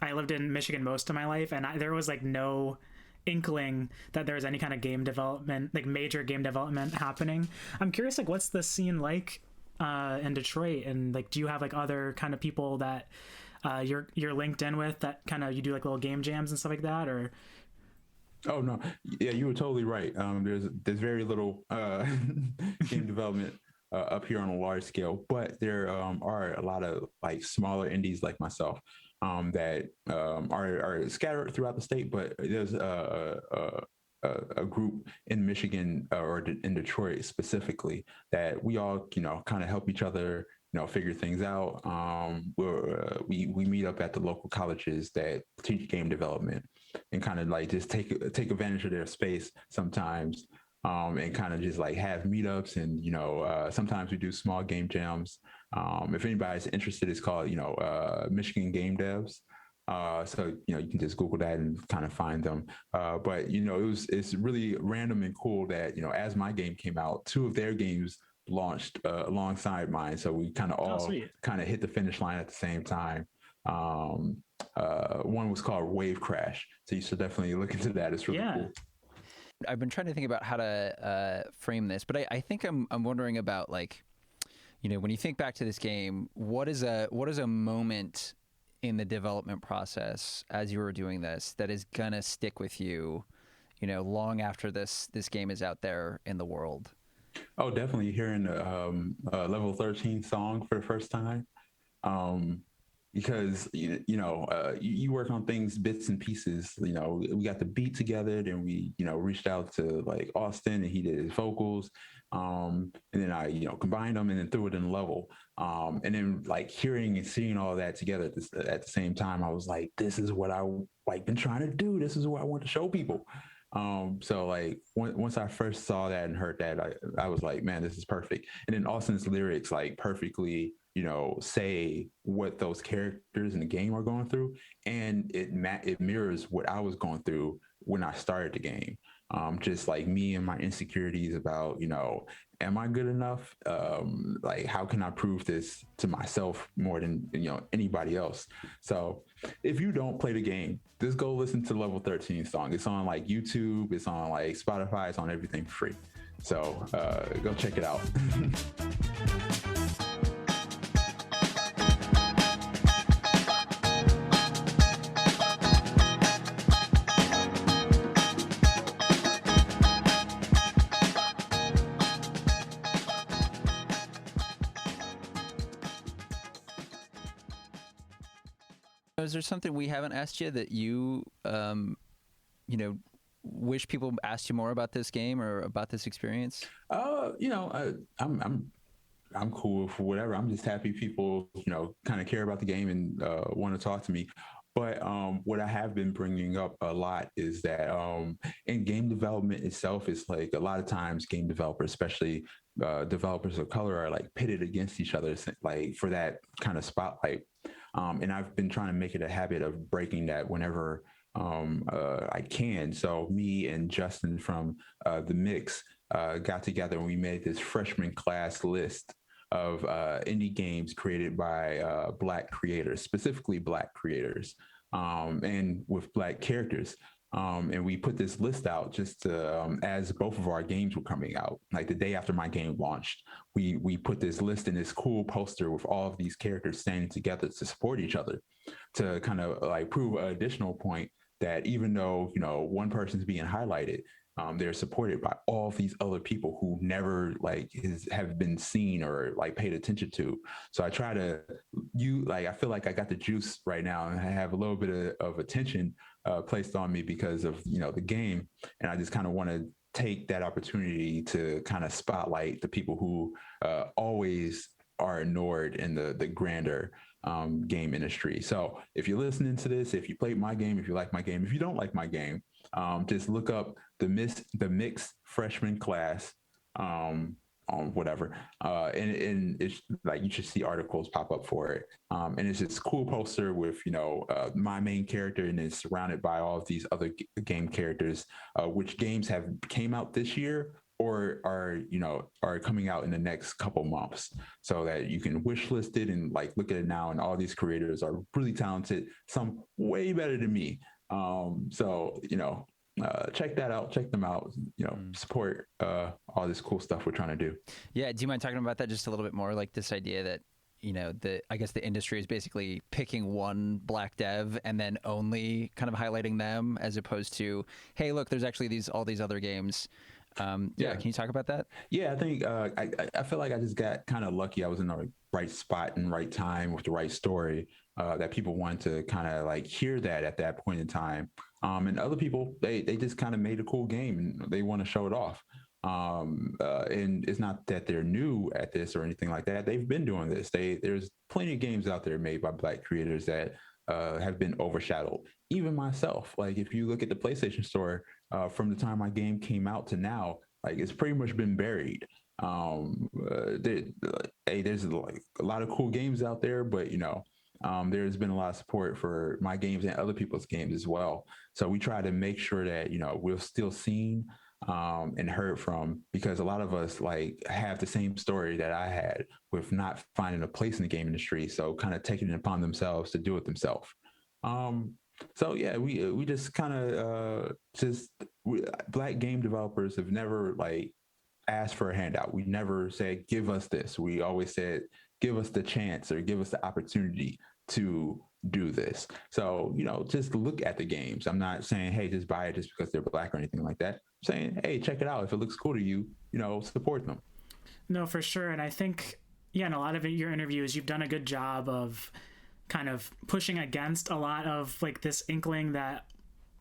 I lived in Michigan most of my life, and there was like no inkling that there was any kind of game development, like major game development happening. I'm curious, like, what's the scene like in Detroit, and like, do you have like other kind of people that you're linked in with, that kind of you do like little game jams and stuff like that, or? Oh no, yeah, you were totally right. There's very little game development up here on a large scale, but there are a lot of like smaller indies like myself that are scattered throughout the state. But there's a group in Michigan or in Detroit specifically that we all, you know, kind of help each other, you know, figure things out. We meet up at the local colleges that teach game development, and kind of like just take advantage of their space sometimes. And kind of just like have meetups, and, you know, sometimes we do small game jams. If anybody's interested, it's called, you know, Michigan Game Devs. So, you know, you can just Google that and kind of find them. But, you know, it's really random and cool that, you know, as my game came out, 2 of their games launched alongside mine. So we kind of all kind of hit the finish line at the same time. One was called Wave Crash. So you should definitely look into that. It's really cool. I've been trying to think about how to frame this, but I think I'm wondering about, like, you know, when you think back to this game, what is a moment in the development process as you were doing this that is gonna stick with you, you know, long after this game is out there in the world? Oh, definitely hearing the Level 13 song for the first time. Because, you know, you work on things, bits and pieces. You know, we got the beat together, then we, you know, reached out to like Austin, and he did his vocals. And then I, you know, combined them and then threw it in the level. And then like hearing and seeing all that together at the same time, I was like, this is what I like been trying to do. This is what I want to show people. So like once I first saw that and heard that, I was like, man, this is perfect. And then Austin's lyrics like perfectly, you know, say what those characters in the game are going through, and it mirrors what I was going through when I started the game. just like me and my insecurities about, am I good enough? Like, how can I prove this to myself more than, anybody else? So if you don't play the game, just go listen to Level 13 song. It's on like YouTube, it's on like Spotify, it's on everything free. So go check it out. Is there something we haven't asked you that you, wish people asked you more about this game or about this experience? I'm cool for whatever. I'm just happy people, kind of care about the game and want to talk to me. But what I have been bringing up a lot is that in game development itself, it's like a lot of times game developers, especially developers of color, are like pitted against each other, like for that kind of spotlight. And I've been trying to make it a habit of breaking that whenever I can. So me and Justin from the Mix got together and we made this freshman class list of indie games created by Black creators, specifically Black creators, and with Black characters. And we put this list out just to, as both of our games were coming out, like the day after my game launched, we put this list in this cool poster with all of these characters standing together to support each other, to kind of like prove an additional point that even though, one person's being highlighted, they're supported by all these other people who never have been seen or like paid attention to. So I try to, I feel like I got the juice right now and I have a little bit of attention placed on me because of, the game. And I just kind of want to take that opportunity to kind of spotlight the people who always are ignored in the grander game industry. So if you're listening to this, if you played my game, if you like my game, if you don't like my game, just look up the Mixed Freshman Class on whatever, and it's like you should see articles pop up for it. And it's this cool poster with my main character, and it's surrounded by all of these other game characters, which games have came out this year or are coming out in the next couple months, so that you can wish list it and like look at it now. And all these creators are really talented, some way better than me. So check that out, check them out, support all this cool stuff we're trying to do. Yeah. Do you mind talking about that just a little bit more? Like this idea that, I guess the industry is basically picking one Black dev and then only kind of highlighting them, as opposed to, hey, look, there's actually all these other games. Yeah. Can you talk about that? Yeah, I think I feel like I just got kind of lucky. I was in the right spot and right time with the right story, that people wanted to kind of like hear that at that point in time. And other people, they just kind of made a cool game and they want to show it off. And it's not that they're new at this or anything like that. They've been doing this. There's plenty of games out there made by Black creators that have been overshadowed. Even myself, like if you look at the PlayStation Store, from the time my game came out to now, like it's pretty much been buried. There's like a lot of cool games out there, but there's been a lot of support for my games and other people's games as well. So we try to make sure that we're still seen and heard from, because a lot of us like have the same story that I had with not finding a place in the game industry. So kind of taking it upon themselves to do it themselves. So yeah, we just kind of Black game developers have never like asked for a handout. We never said, give us this. We always said, give us the chance or give us the opportunity to do this. So, just look at the games. I'm not saying, hey, just buy it just because they're Black or anything like that. I'm saying, hey, check it out. If it looks cool to you, support them. No, for sure. And I think, in a lot of your interviews, you've done a good job of kind of pushing against a lot of like this inkling that,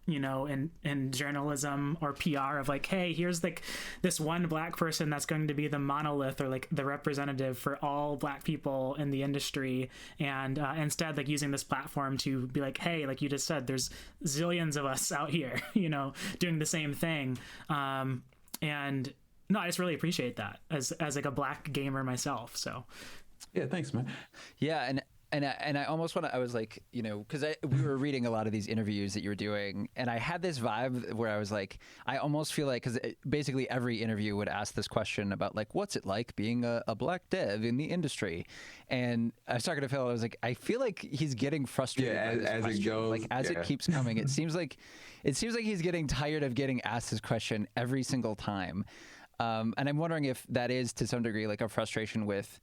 in journalism or PR of like, hey, here's like this one Black person that's going to be the monolith or like the representative for all Black people in the industry. And instead, like using this platform to be like, hey, like you just said, there's zillions of us out here, doing the same thing. And no, I just really appreciate that as like a Black gamer myself. So yeah, thanks, man. Yeah. And And I almost want to, I was like, you know, because we were reading a lot of these interviews that you were doing, and I had this vibe where I was like, I almost feel like, because basically every interview would ask this question about like, what's it like being a black dev in the industry? And I was talking to Phil, I was like, I feel like he's getting frustrated by this as question. it goes, like as it keeps coming, it seems like he's getting tired of getting asked this question every single time. And I'm wondering if that is to some degree like a frustration with,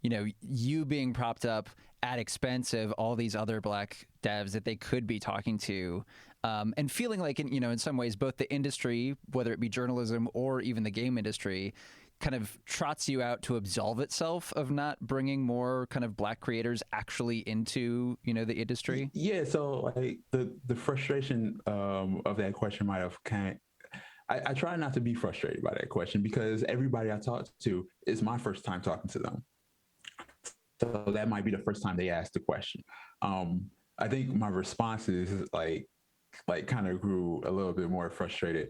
you know, you being propped up at expense of all these other black devs that they could be talking to, and feeling like, in some ways, both the industry, whether it be journalism or even the game industry, kind of trots you out to absolve itself of not bringing more kind of black creators actually into, the industry? Yeah, so like the frustration of that question might have I try not to be frustrated by that question because everybody I talk to, is my first time talking to them. So that might be the first time they ask the question. I think my responses like kind of grew a little bit more frustrated,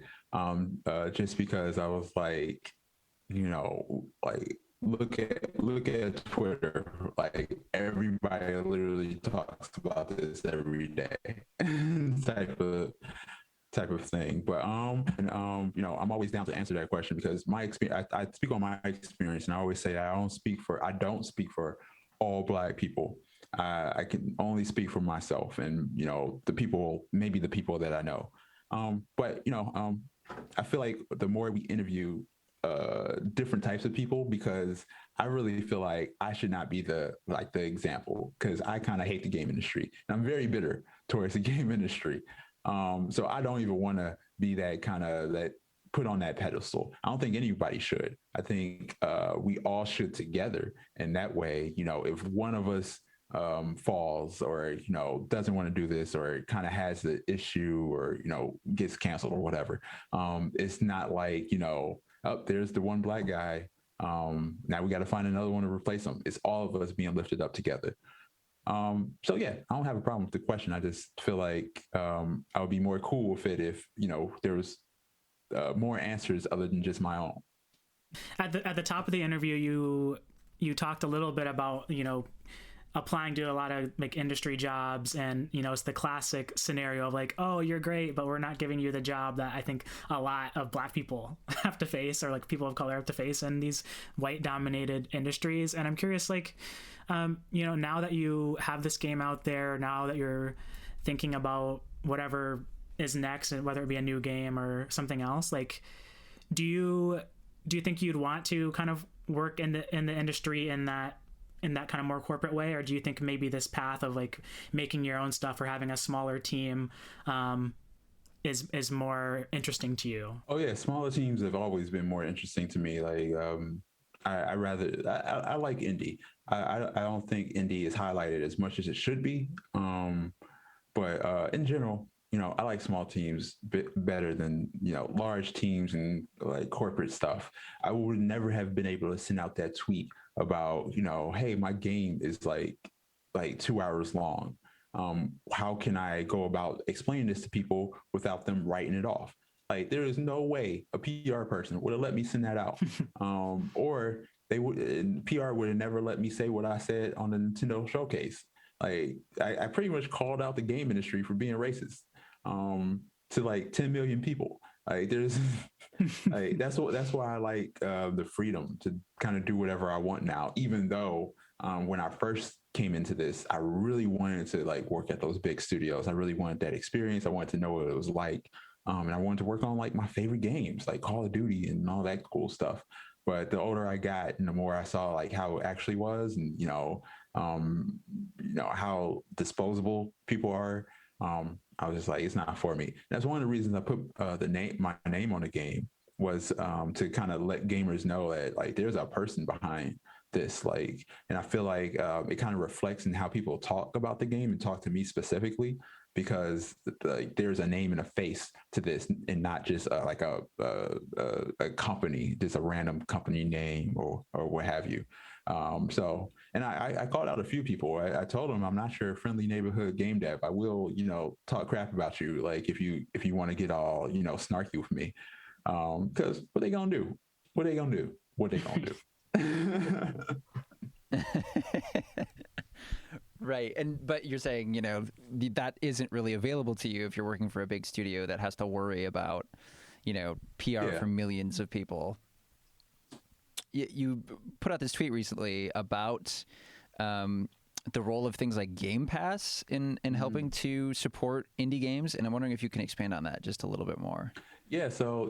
just because I was like, like look at Twitter, like everybody literally talks about this every day, type of thing. But I'm always down to answer that question because my experience, I speak on my experience, and I always say that I don't speak for all black people. I can only speak for myself and the people that I know. But I feel like the more we interview different types of people, because I really feel like I should not be the example, because I kind of hate the game industry and I'm very bitter towards the game industry. So I don't even want to be that put on that pedestal. I don't think anybody should. I think we all should together. And that way, if one of us falls or, doesn't want to do this or kind of has the issue or, gets canceled or whatever, it's not like, oh, there's the one black guy. Now we got to find another one to replace him. It's all of us being lifted up together. So yeah, I don't have a problem with the question. I just feel like I would be more cool with it if there was more answers other than just my own. At the top of the interview, you talked a little bit about applying to a lot of like industry jobs, and it's the classic scenario of like, oh, you're great, but we're not giving you the job that I think a lot of black people have to face, or like people of color have to face in these white dominated industries. And I'm curious, like, now that you have this game out there, now that you're thinking about whatever is next, and whether it be a new game or something else, like, do you think you'd want to kind of work in the industry in that kind of more corporate way, or do you think maybe this path of like making your own stuff or having a smaller team is more interesting to you? Oh yeah, smaller teams have always been more interesting to me. Like I like indie. I don't think indie is highlighted as much as it should be. But in general, I like small teams better than large teams and like corporate stuff. I would never have been able to send out that tweet about hey, my game is like 2 hours long. How can I go about explaining this to people without them writing it off? Like, there is no way a PR person would have let me send that out. Or PR would have never let me say what I said on the Nintendo showcase. Like, I pretty much called out the game industry for being racist to like 10 million people. Like, there's like, that's why I like the freedom to kind of do whatever I want now, even though when I first came into this, I really wanted to like work at those big studios. I really wanted that experience. I wanted to know what it was like. And I wanted to work on like my favorite games, like Call of Duty and all that cool stuff. But the older I got and the more I saw like how it actually was, and how disposable people are, I was just like, it's not for me. That's one of the reasons I put my name on the game, was to kind of let gamers know that like there's a person behind this. Like, and I feel like it kind of reflects in how people talk about the game and talk to me specifically, because there's a name and a face to this, and not just like a company, just a random company name or what have you. So, and I called out a few people. I told them, I'm not your friendly neighborhood game dev. I will, talk crap about you. Like, if you want to get all, snarky with me, because what they gonna do? What they gonna do? Right. But you're saying, that isn't really available to you if you're working for a big studio that has to worry about, PR for millions of people. You put out this tweet recently about the role of things like Game Pass in helping to support indie games. And I'm wondering if you can expand on that just a little bit more. Yeah. So,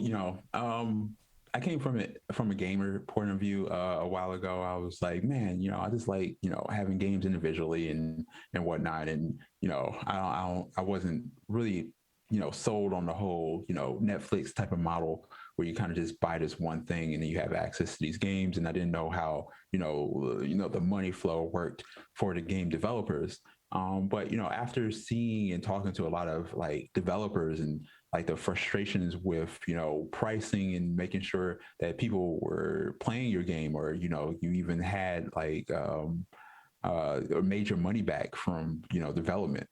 I came from a gamer point of view a while ago. I was like, man, I just like, having games individually and whatnot. And, I wasn't really, sold on the whole, Netflix type of model where you kind of just buy this one thing and then you have access to these games. And I didn't know how, the money flow worked for the game developers. But, after seeing and talking to a lot of like developers and like the frustrations with, pricing and making sure that people were playing your game or, you even had like or made your money back from, development.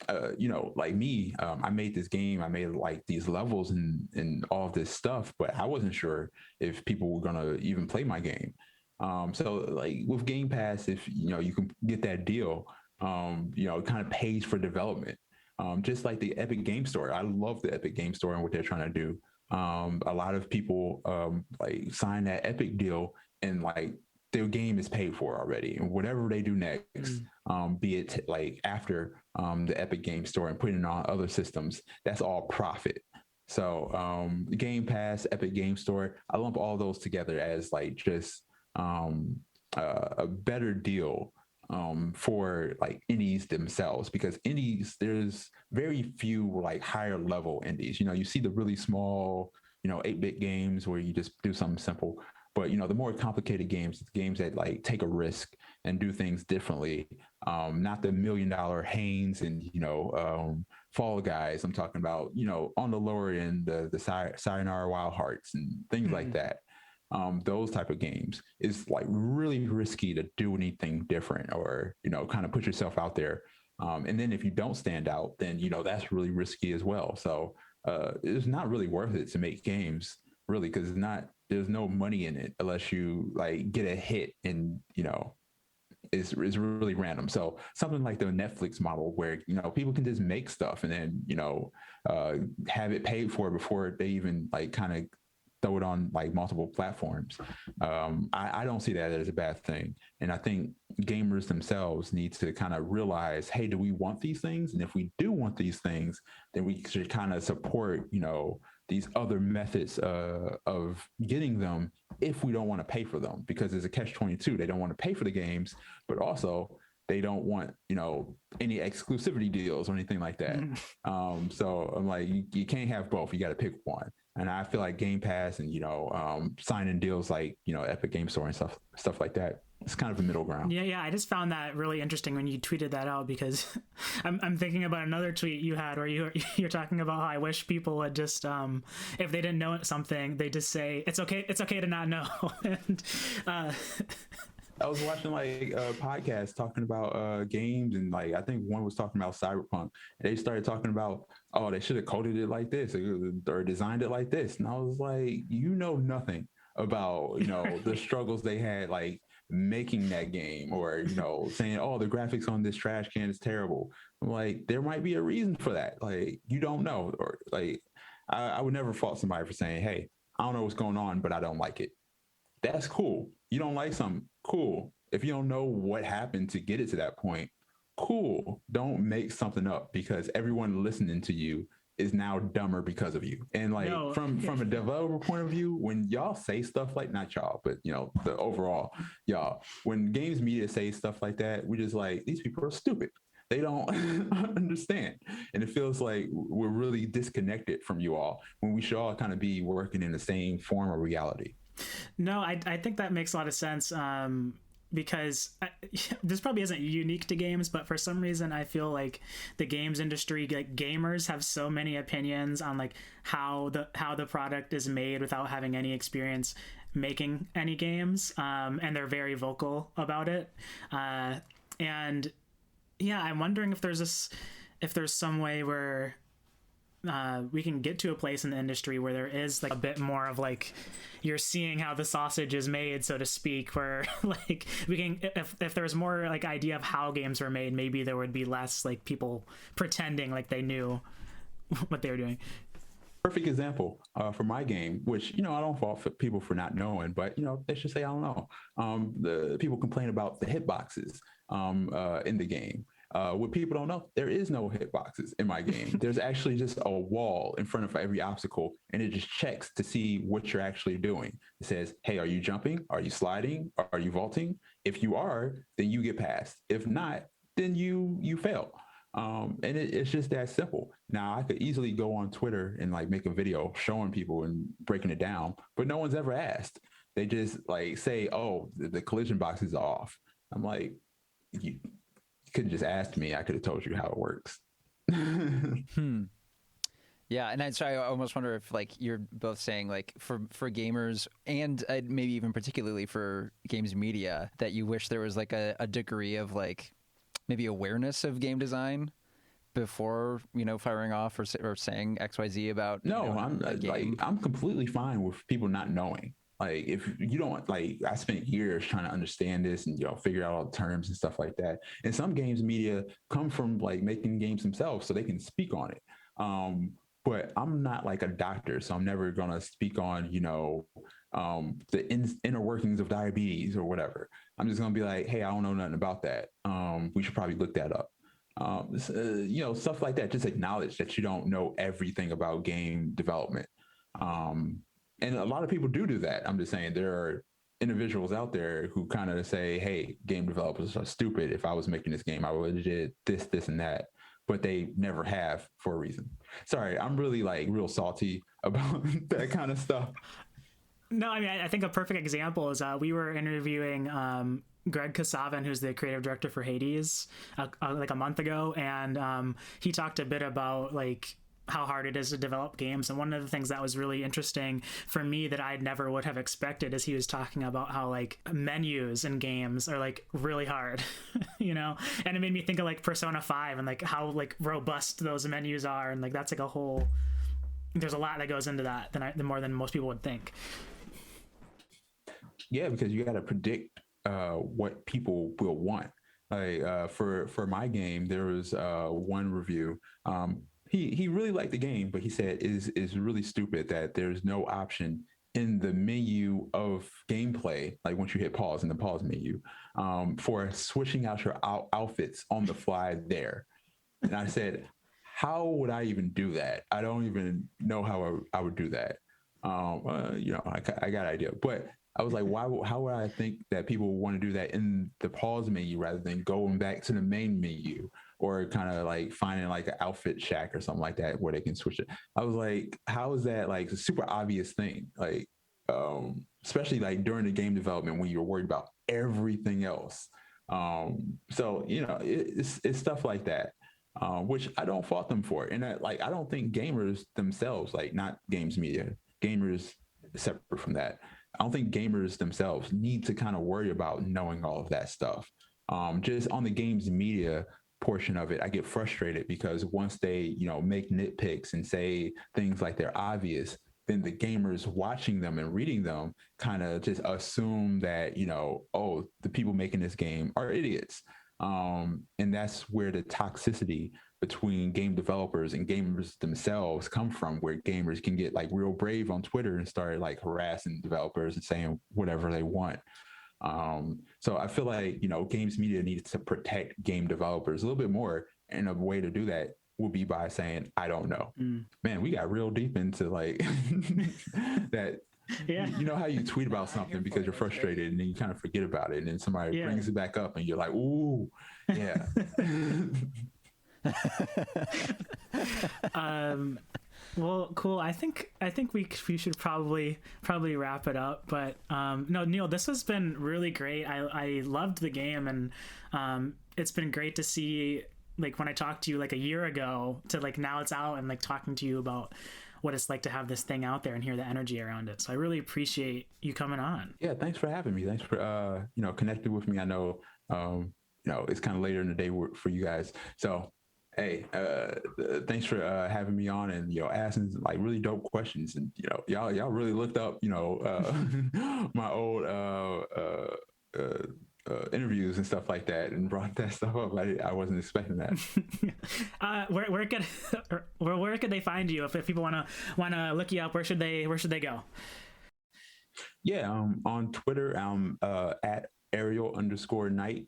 Like me, I made this game, I made like these levels and all of this stuff, but I wasn't sure if people were going to even play my game. So like with Game Pass, if, you can get that deal, it kind of pays for development. Just like the Epic Game Store. I love the Epic Game Store and what they're trying to do. A lot of people like sign that Epic deal and like their game is paid for already. And whatever they do next, be it like after the Epic Game Store and putting it on other systems, that's all profit. So Game Pass, Epic Game Store, I lump all those together as like just a better deal for like indies themselves, because indies, there's very few like higher level indies. You see the really small, 8-bit games where you just do something simple. But, the more complicated games that like take a risk and do things differently, not the $1 million Hanes and, Fall Guys. I'm talking about, on the lower end, the Sayonara Wild Hearts and things like that. Those type of games is like really risky to do anything different or, kind of put yourself out there. And then if you don't stand out, then, that's really risky as well. So it's not really worth it to make games really, because there's no money in it unless you like get a hit and, is really random. So something like the Netflix model where, people can just make stuff and then, have it paid for before they even like kind of throw it on like multiple platforms. I don't see that as a bad thing. And I think gamers themselves need to kind of realize, hey, do we want these things? And if we do want these things, then we should kind of support, these other methods of getting them if we don't want to pay for them, because there's a catch-22. They don't want to pay for the games, but also they don't want, any exclusivity deals or anything like that. So I'm like, you can't have both. You got to pick one. And I feel like Game Pass and, signing deals like, Epic Game Store and stuff like that, it's kind of a middle ground. Yeah. I just found that really interesting when you tweeted that out, because I'm thinking about another tweet you had where you're talking about how I wish people would just, if they didn't know something, they just say, it's okay to not know. And, I was watching like a podcast talking about games, and like I think one was talking about Cyberpunk. And they started talking about, oh, they should have coded it like this or designed it like this. And I was like, nothing about the struggles they had like making that game, or saying, oh, the graphics on this trash can is terrible. I'm like, there might be a reason for that. Like, you don't know. Or like, I would never fault somebody for saying, hey, I don't know what's going on, but I don't like it. That's cool. You don't like something, cool. If you don't know what happened to get it to that point, cool. Don't make something up, because everyone listening to you is now dumber because of you. And like from a developer point of view, when y'all say stuff like, not y'all, but the overall y'all, when games media say stuff like that, we're just like, these people are stupid. They don't understand. And it feels like we're really disconnected from you all when we should all kind of be working in the same form of reality. No, I think that makes a lot of sense, because this probably isn't unique to games, but for some reason I feel like the games industry, like gamers, have so many opinions on like how the product is made without having any experience making any games, and they're very vocal about it. And yeah, I'm wondering if there's some way where we can get to a place in the industry where there is like a bit more of like you're seeing how the sausage is made, so to speak, where like we can if there's more like idea of how games were made, maybe there would be less like people pretending like they knew what they were doing. Perfect example for my game, which, I don't fault for people for not knowing, but, they should say, I don't know. The people complain about the hitboxes in the game. What people don't know, there is no hitboxes in my game. There's actually just a wall in front of every obstacle, and it just checks to see what you're actually doing. It says, hey, are you jumping? Are you sliding? Are you vaulting? If you are, then you get past. If not, then you fail. And it's just that simple. Now, I could easily go on Twitter and like make a video showing people and breaking it down, but no one's ever asked. They just like say, oh, the collision boxes are off. I'm like, you could have just asked me. I could have told you how it works. Yeah, and so I almost wonder if like you're both saying like for gamers and maybe even particularly for games media that you wish there was like a degree of like maybe awareness of game design before firing off or saying XYZ about I'm completely fine with people not knowing. Like if you don't like, I spent years trying to understand this and figure out all the terms and stuff like that. And some games media come from like making games themselves, so they can speak on it. But I'm not like a doctor, so I'm never gonna speak on the inner workings of diabetes or whatever. I'm just gonna be like, hey, I don't know nothing about that. We should probably look that up. Stuff like that. Just acknowledge that you don't know everything about game development. And a lot of people do that. I'm just saying there are individuals out there who kind of say, hey, game developers are stupid. If I was making this game, I would have did this, and that. But they never have for a reason. Sorry, I'm really like real salty about that kind of stuff. No, I mean, I think a perfect example is we were interviewing Greg Kasavin, who's the creative director for Hades, like a month ago, and he talked a bit about like how hard it is to develop games. And one of the things that was really interesting for me that I never would have expected is he was talking about how like menus in games are like really hard, and it made me think of like Persona 5 and like how like robust those menus are. And like, that's like there's a lot that goes into that than more than most people would think. Yeah, because you got to predict what people will want. Like for my game, there was one review. He really liked the game, but he said is really stupid that there's no option in the menu of gameplay, like once you hit pause in the pause menu, for switching out your outfits on the fly there. And I said, how would I even do that? I don't even know how I would do that. I got an idea, but I was like, how would I think that people want to do that in the pause menu rather than going back to the main menu or kind of like finding like an outfit shack or something like that where they can switch it? I was like, how is that like a super obvious thing? Like, especially like during the game development when you're worried about everything else. So, it's stuff like that, which I don't fault them for. And I don't think gamers themselves, like not games media, gamers separate from that. I don't think gamers themselves need to kind of worry about knowing all of that stuff. Just on the games media portion of it, I get frustrated because once they, make nitpicks and say things like they're obvious, then the gamers watching them and reading them kind of just assume that, oh, the people making this game are idiots. And that's where the toxicity between game developers and gamers themselves come from, where gamers can get like real brave on Twitter and start like harassing developers and saying whatever they want. So I feel like, games media needs to protect game developers a little bit more. And a way to do that would be by saying, I don't know. Man, we got real deep into like that. Yeah. You know how you tweet about something because you're frustrated and then you kind of forget about it. And then somebody brings it back up and you're like, ooh, yeah. Well, cool. I think we should probably wrap it up. But no, Neil, this has been really great. I loved the game, and it's been great to see like when I talked to you like a year ago to like now it's out and like talking to you about what it's like to have this thing out there and hear the energy around it. So I really appreciate you coming on. Yeah, thanks for having me. Thanks for connecting with me. I know it's kind of later in the day for you guys. So Hey, thanks for having me on and asking like really dope questions, and y'all really looked up my old interviews and stuff like that and brought that stuff up. I wasn't expecting that. Where could where could they find you if people wanna look you up? Where should they go? Yeah, on Twitter, I'm at Ariel_Knight.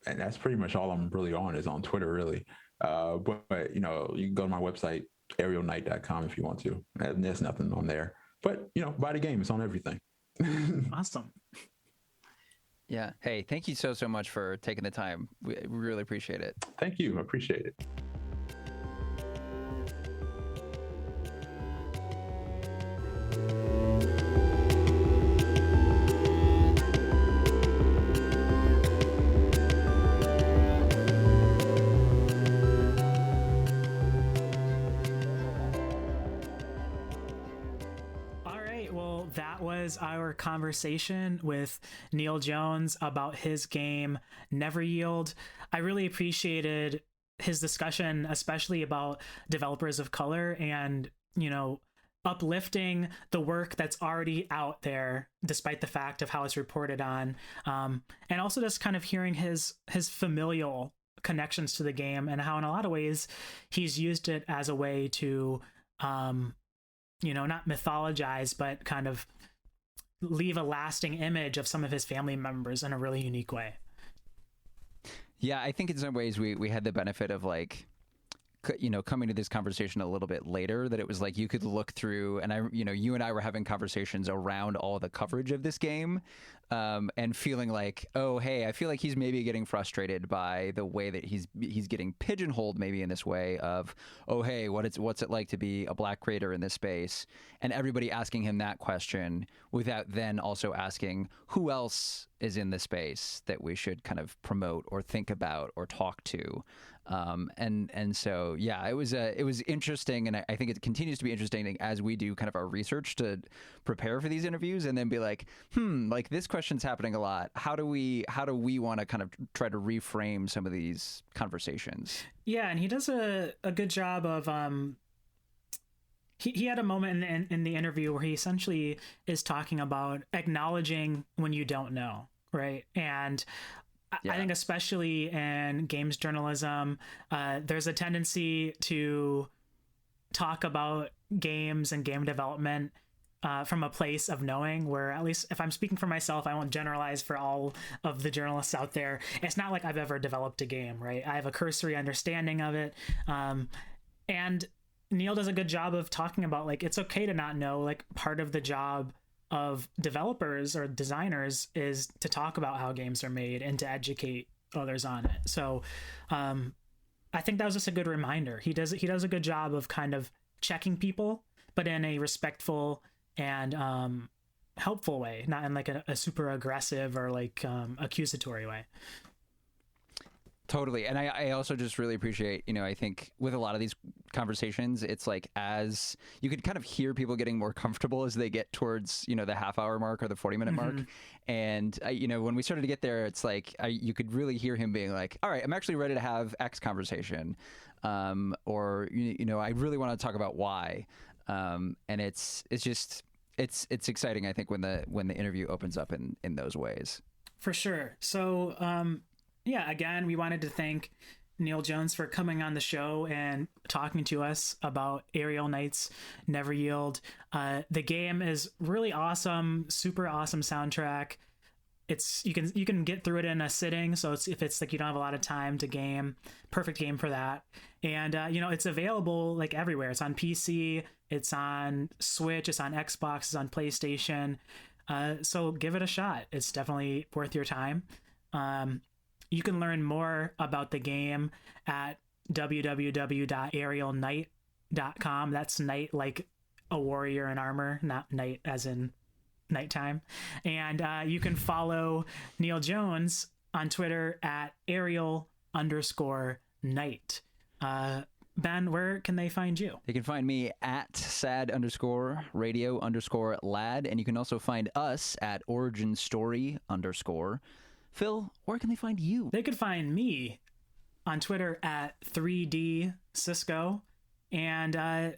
And that's pretty much all I'm really on is on Twitter, really. But you can go to my website, arielknight.com, if you want to. There's nothing on there. But buy the game. It's on everything. Awesome. Yeah. Hey, thank you so much for taking the time. We really appreciate it. Thank you. I appreciate it. Our conversation with Neil Jones about his game Never Yield. I really appreciated his discussion, especially about developers of color and uplifting the work that's already out there despite the fact of how it's reported on, and also just kind of hearing his familial connections to the game and how in a lot of ways he's used it as a way to not mythologize but kind of leave a lasting image of some of his family members in a really unique way. Yeah, I think in some ways we had the benefit of coming to this conversation a little bit later, that it was like you could look through, and you and I were having conversations around all the coverage of this game, and feeling like, oh, hey, I feel like he's maybe getting frustrated by the way that he's getting pigeonholed maybe in this way of, oh, hey, what's it like to be a Black creator in this space? And everybody asking him that question without then also asking who else is in the space that we should kind of promote or think about or talk to. And so, yeah, it was interesting. And I think it continues to be interesting as we do kind of our research to prepare for these interviews and then be like, like this question's happening a lot. How do we want to kind of try to reframe some of these conversations? Yeah. And he does a good job of, he had a moment in the interview where he essentially is talking about acknowledging when you don't know. Right. And yeah. I think especially in games journalism, there's a tendency to talk about games and game development from a place of knowing, where at least if I'm speaking for myself, I won't generalize for all of the journalists out there. It's not like I've ever developed a game, right? I have a cursory understanding of it. And Neil does a good job of talking about it's okay to not know. Part of the job of developers or designers is to talk about how games are made and to educate others on it. So I think that was just a good reminder. He does a good job of kind of checking people, but in a respectful and helpful way, not in a super aggressive or accusatory way. Totally. And I also just really appreciate, I think with a lot of these conversations, it's as you could kind of hear people getting more comfortable as they get towards, the half-hour mark or the 40-minute mark. And, when we started to get there, it's you could really hear him being like, all right, I'm actually ready to have X conversation. Or, I really want to talk about Y. And it's exciting, I think, when the interview opens up in those ways. For sure. So, yeah, again, we wanted to thank Neil Jones for coming on the show and talking to us about Ariel Knight's Never Yield. The game is really awesome, super awesome soundtrack. You can get through it in a sitting, so if it's you don't have a lot of time to game, perfect game for that. And it's available everywhere. It's on PC, it's on Switch, it's on Xbox, it's on PlayStation. So give it a shot. It's definitely worth your time. You can learn more about the game at www.arielknight.com. That's knight like a warrior in armor, not night as in nighttime. And you can follow Neil Jones on Twitter at Ariel_Knight. Ben, where can they find you? They can find me at sad_radio_lad. And you can also find us at originstory_. Phil, where can they find you? They could find me on Twitter at 3D Cisco. And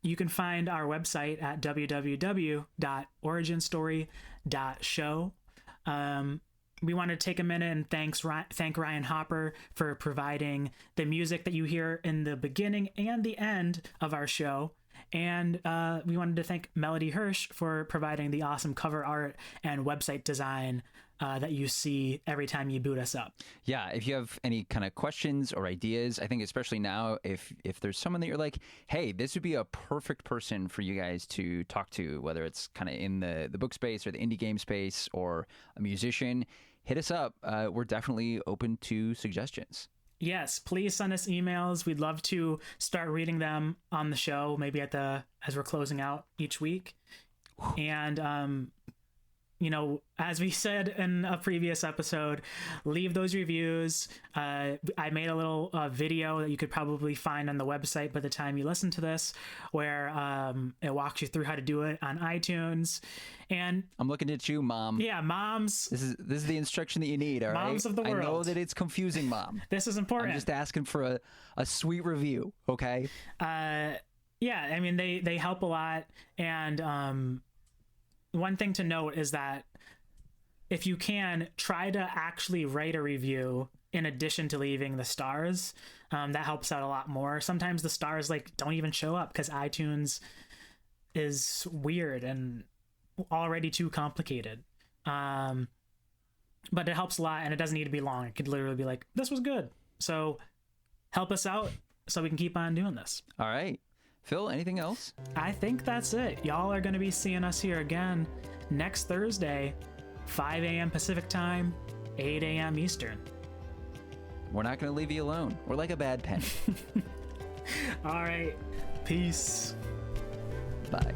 you can find our website at www.originstory.show. We want to take a minute and thank Ryan Hopper for providing the music that you hear in the beginning and the end of our show. And we wanted to thank Melody Hirsch for providing the awesome cover art and website design that you see every time you boot us up. Yeah, if you have any kind of questions or ideas, I think especially now, if there's someone that you're like, hey, this would be a perfect person for you guys to talk to, whether it's kind of in the book space or the indie game space or a musician, hit us up. We're definitely open to suggestions. Yes, please send us emails. We'd love to start reading them on the show, maybe as we're closing out each week. And as we said in a previous episode, leave those reviews. I made a little video that you could probably find on the website by the time you listen to this, where it walks you through how to do it on iTunes. And I'm looking at you, Mom. Yeah, moms. This is the instruction that you need, all right? Moms of the world. I know that it's confusing, Mom. This is important. I'm just asking for a sweet review, okay? Yeah, I mean, they help a lot. And one thing to note is that if you can, try to actually write a review in addition to leaving the stars. That helps out a lot more. Sometimes the stars don't even show up because iTunes is weird and already too complicated. But it helps a lot, and it doesn't need to be long. It could literally be like, this was good. So help us out so we can keep on doing this. All right. Phil, anything else? I think that's it. Y'all are going to be seeing us here again next Thursday, 5 a.m. Pacific time, 8 a.m. Eastern. We're not going to leave you alone. We're like a bad penny. All right. Peace. Bye.